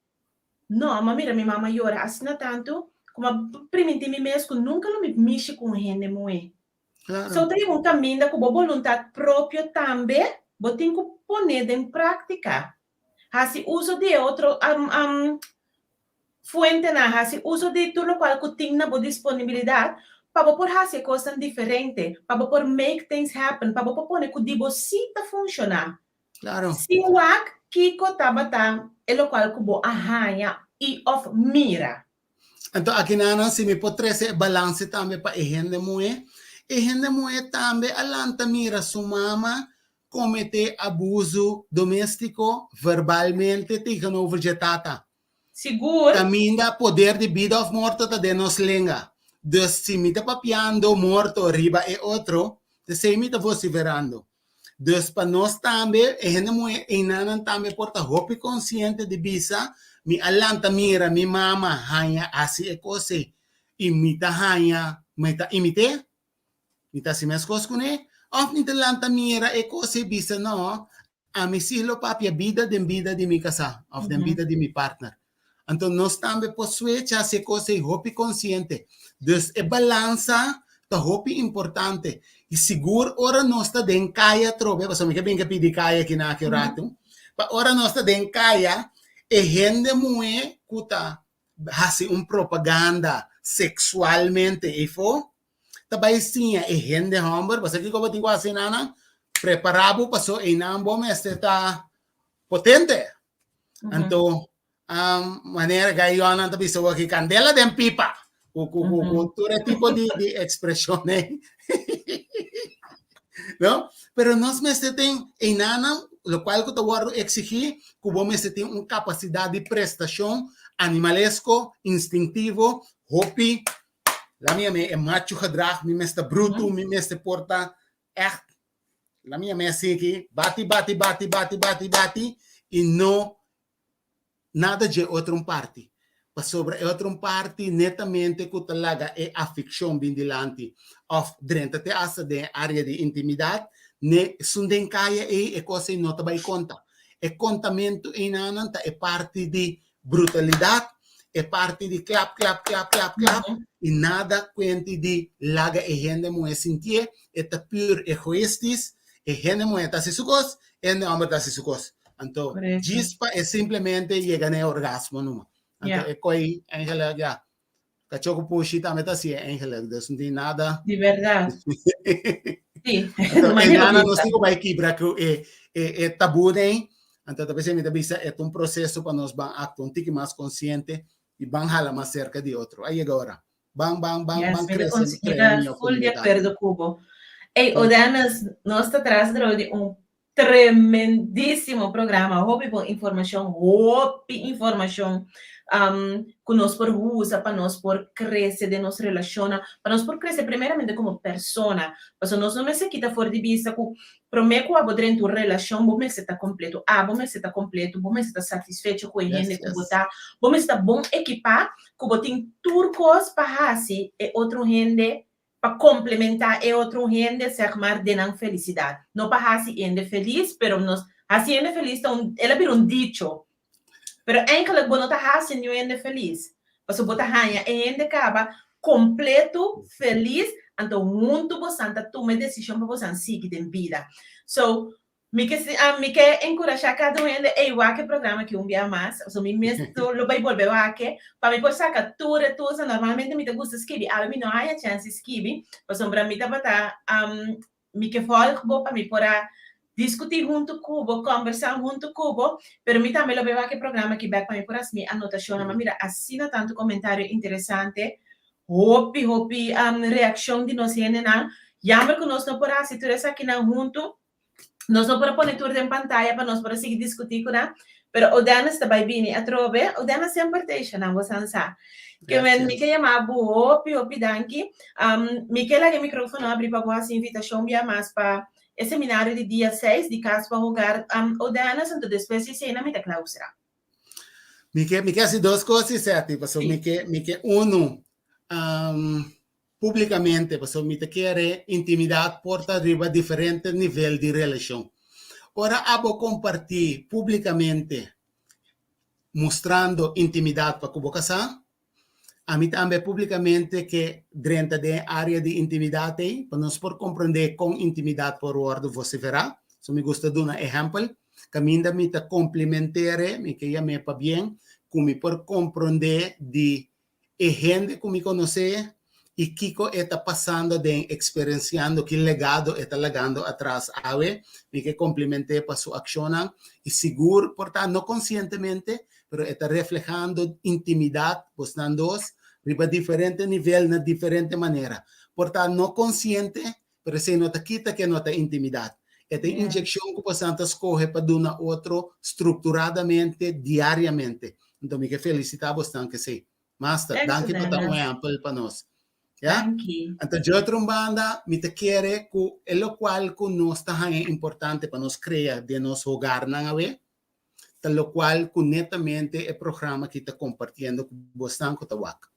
B: Não, mas mira, minha mamãe llora assim tanto, como permitir me mesmo nunca me mexe com gente muito.
C: Claro.
B: Só tem caminho com vontade própria também, vou ter que pôr em prática. Assim, uso de outro fuente na hasi uso de tudo qual que tem na disponibilidade para por fazer coisas diferentes, para por make things happen, para por pôr que o dibocita funcionar.
C: Claro.
B: Se o Kiko tabata é o qual que bo arranha e of mira.
C: Então aqui na se me pode trazer balance também para gente moe também alanta mira sua mama comete abuso doméstico verbalmente tegenover de tata.
B: Seguro.
C: Também dá poder de vida ou morte de nos lenga. Dus se me está papiando morto riba é outro, de se me está vociferando. Dus para nós também, a gente moe enanan também porta hopi consciente de bisa, mi alanta mira mi mama hanya assim é coisa e me tá hanya, me tá imite, me tá se mes coisa com né, of me tá alanta mira é coisa bisa não, a mi silo papia vida de mi casa, of de vida de mi partner. Então, nós também possuímos essa coisa hopi consciente. Dus, a balança é hopi importante. E seguro, ora nós está dentro caia trobe, você me quer bem que pedir caia aqui na rato. Para ora nós está dentro caia, e gente muito que está fazendo propaganda sexualmente, e for, também sim, e gente homem, você que como tem quase nada, preparado para so e não bom, mas está potente. Então, maneira gaiona também sou aqui candela de pipa todo tipo de expressão não pero nós mesmo tem enana lo qual que eu exigir que o homem tem uma capacidade de prestação animalesco instintivo hopi la minha é macho gedrag mi mesmo bruto mi mesmo porta echt la minha é assim aqui bate e não nada de outra parte. Para sobre outra parte, netamente, que talaga é a ficção bindilante. Of dentro até essa de área de intimidade, ne sunden kaya é coisa não também conta. É contamento em ananta é parte de brutalidade, é parte de clap, e nada quente de laga e gente moe sentir, é pure egoístis, e gente moe tá se sucos, e não homem tá se sucos. Então, gispa é simplesmente chegar no orgasmo, não? Então, é coi, Angela, já. Cachorro puxi também tá assim, Angela, não tem nada.
B: De verdade. Sim.
C: Então, nada, não sei como vai quebrar que é tabu, né? Então, talvez a minha vista é processo para nós actuar um pouco mais consciente e vamos falar mais cerca de outro. Aí agora, vamos
B: crescer. Full de acordo, Cubo. Ei, o Danas, nós está trazendo de tremendíssimo programa, hobby informação que nós por usa para nós por crescer, de nos relaciona, para nós por crescer primeiramente como pessoa, porque nós não se quita fora de vista que para mim que a dentro da relação, bom se está completo, bom se está completo, bom se está satisfeito com a gente que botar, bom se está bom equipar, que botem turcos para fazer e outro gente para complementar e outro gente se armar de não felicidade. Não para fazer gente feliz, pero nós assim gente feliz, então ela vira dicho. Pero eigenlijk bono ta hasi nu ende feliz. Paso bota hanya ende kaba completo feliz anto muito bosanta tome decisão para você seguir em vida. So me que encorajar cada um ende ei wa que programa que dia mais. So me mesmo lo vai volver wa que para me por sacar tudo normalmente me te gusta escrever. A mim não há chance escrever. Paso para mim tá bata me que folgo para me pora discutir junto cubo, conversar junto cubo, pero mí también lo veo aquí programa que back para mí por así anotación, mira, así no tanto comentario interesante, hopi, reacción de nos tienen, llama con nosotros por así, tú eres aquí junto, nos no por poner tour en pantalla para nos por seguir discutir con pero Odana está by bini a trove, Odana sempre te na vos ansa. Que men mi que llama hopi danki, mi que la que micrófono abri para vos invitación via más para el seminario de día 6 de caso para jugar Odana, entonces después se cena me te clausura.
C: Me que hace dos cosas, tipo, so, me que uno, públicamente, pues, me te quiere intimidad por arriba diferentes niveles de relación. Ahora, abo compartir públicamente, mostrando intimidad para Cubo Casa. A mí también públicamente que dentro de área de intimidad, para nos por comprender con intimidad por orden você verá. So, me gusta dar un ejemplo. Caminda me te complementere, me que ya me pa bien, como por comprender de gente que me conoce y Kiko está pasando de experienciando que legado está legando atrás a ver, me que complementé para su acción y seguro, por tanto, no conscientemente, pero está reflejando intimidad, pues dos, de diferente nivel, de diferente manera. Por tanto, no consciente, pero se no te quita que no te intimidad. Esta inyección que pues antes coge para dar otro estructuradamente, diariamente. Entonces, me felicitamos tanto que sí. Master, danke por dar un ejemplo para nosotros. ¿Ya? Entonces, yo otra banda, me te quiere que lo cual que no está importante para nos crear de nos hogar, ¿no? Lo cual que netamente el programa que está compartiendo con vos tan con Tawak.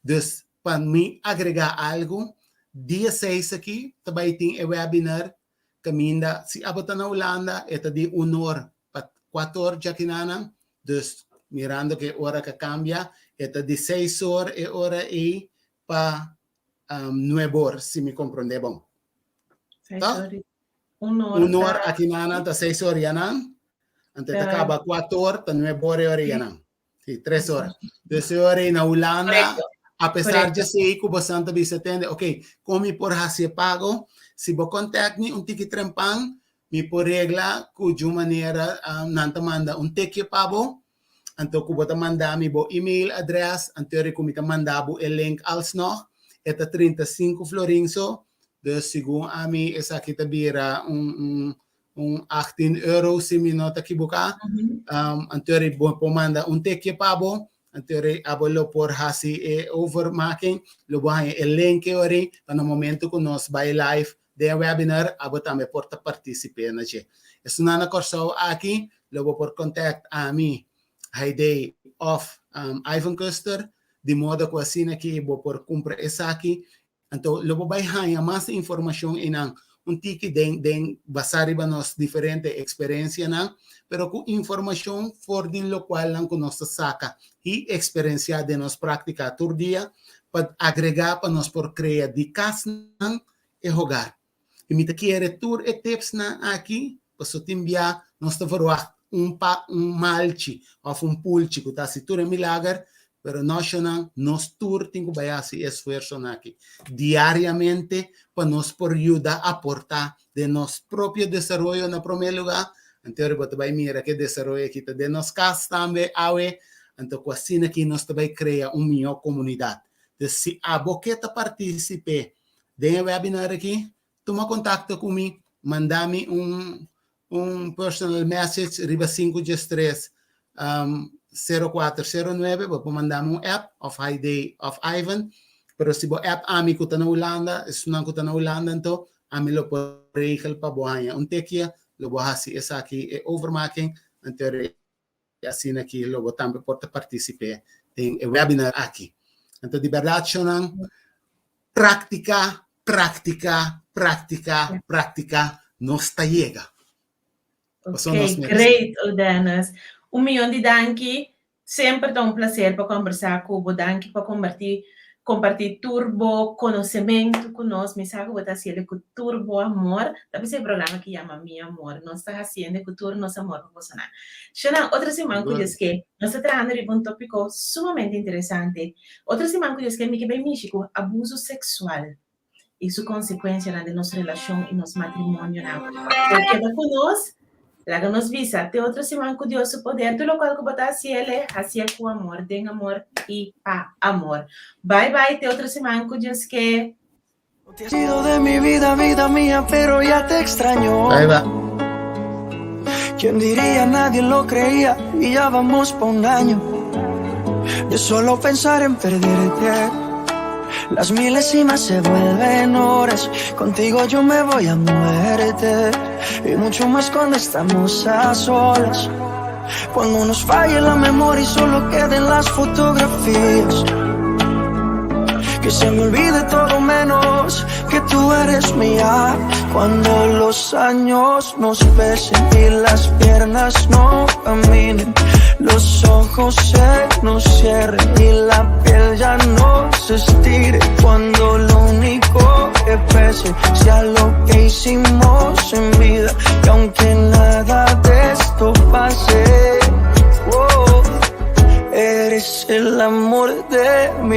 C: Entonces, para mí agregar algo, día 6 aquí, también tiene el webinar, caminda, si abota na Holanda, está de 1 hora, para 4 horas ya que nana, entonces, mirando que hora que cambia, está de 6 horas y hora y para 9 horas, si me comprende bon.
B: 6 horas.
C: 1 hora aquí nana, está 6 horas ya nana. Antes acaba 4 horas, 9 horas ya nana. Sí, 3 horas. 12 horas en Holanda, a pesar de ser que bastante bisa atende, ok, como por hacer pago, si vos contacte un ticket trempan, me por regla, cuyo manera, nanta manda un ticket pabo, anto que vos te manda mi email address, anterior que me te manda el link alsnog, eta 35 florinso, dus según a mí, esa aquí te vira un 18 euro si me nota equivocar, anterior vos manda un ticket pabo, anterior abolo por hasi overmaking, lo voy a el link ori, para el momento que nos va live de webinar, abo también por participar en allí. Es una cosa aquí, lo voy por contact a mí, Heide of Ivan Custer, de modo que así aquí voy por comprar esa aquí, entonces lo voy a más información en un ticket de basar en las diferentes experiencias, pero con información por lo cual nos saca y experiencia de nos práctica todo día para agregar para nos por crear de casa y hogar. Y me te quiere tour y tips aquí, pues te envía nos te verá un malchi o un pulchi que está si tú eres milagre, pero no nos tour tengo que hacer esfuerzo aquí diariamente para nos por ayudar a aportar de nuestro propio desarrollo en el primer lugar. Entonces, vos te vas a mirar que desarrollo aquí de nos casa también, entonces, así aquí nos te va a crear una mejor comunidad. Entonces, si a vos que te participe de el webinar aquí, toma contacto conmigo, mandame un personal message, riba 513 0409, vou mandar um app of Heide of Ivan, pero se o app ami ko na Holanda, sunan ko na Holanda então, ami lo por regel pa bohanya. Tekia lo bohasi esa aqui é overmaking, anterior assim aqui lo botam por participar em webinar aqui. Então de verdade chonan prática nos está llega.
B: Okay, great, Odanas. 1 milhão de danki. Sempre é um prazer para conversar com o danki, para compartilhar turbo conhecimento conosco. Me sabe botar assim com turbo amor. Talvez esse programa que chama Mi Amor. Nós está fazendo com turbo nosso amor para você. Xana, outra semana que diz que nós estamos tratando de um tópico sumamente interessante. Outra semana que diz que me que bem místico, abuso sexual e sua consequência de nossa relação e nosso matrimônio. Porque da conosco, lá que nos visa, até outra semana que Deus o poder, tudo o qual que botar assim ele, assim com amor, den amor e pa amor. Bye bye, até outra semana que Deus que.
A: Te has ido de mi vida, vida mía, pero ya te extraño.
C: Ahí va.
A: ¿Quién diría? Nadie lo creía y ya vamos pa' un año de solo pensar en perderte. Las milésimas se vuelven horas, contigo yo me voy a muerte. Y mucho más cuando estamos a solas, cuando nos falle la memoria y solo queden las fotografías. Que se me olvide todo menos que tú eres mía. Cuando los años nos pesen y las piernas no caminen, los ojos se nos cierren y la piel ya no se estire. Cuando lo único que pese sea lo que hicimos en vida, y aunque nada de esto pase, eres el amor de mi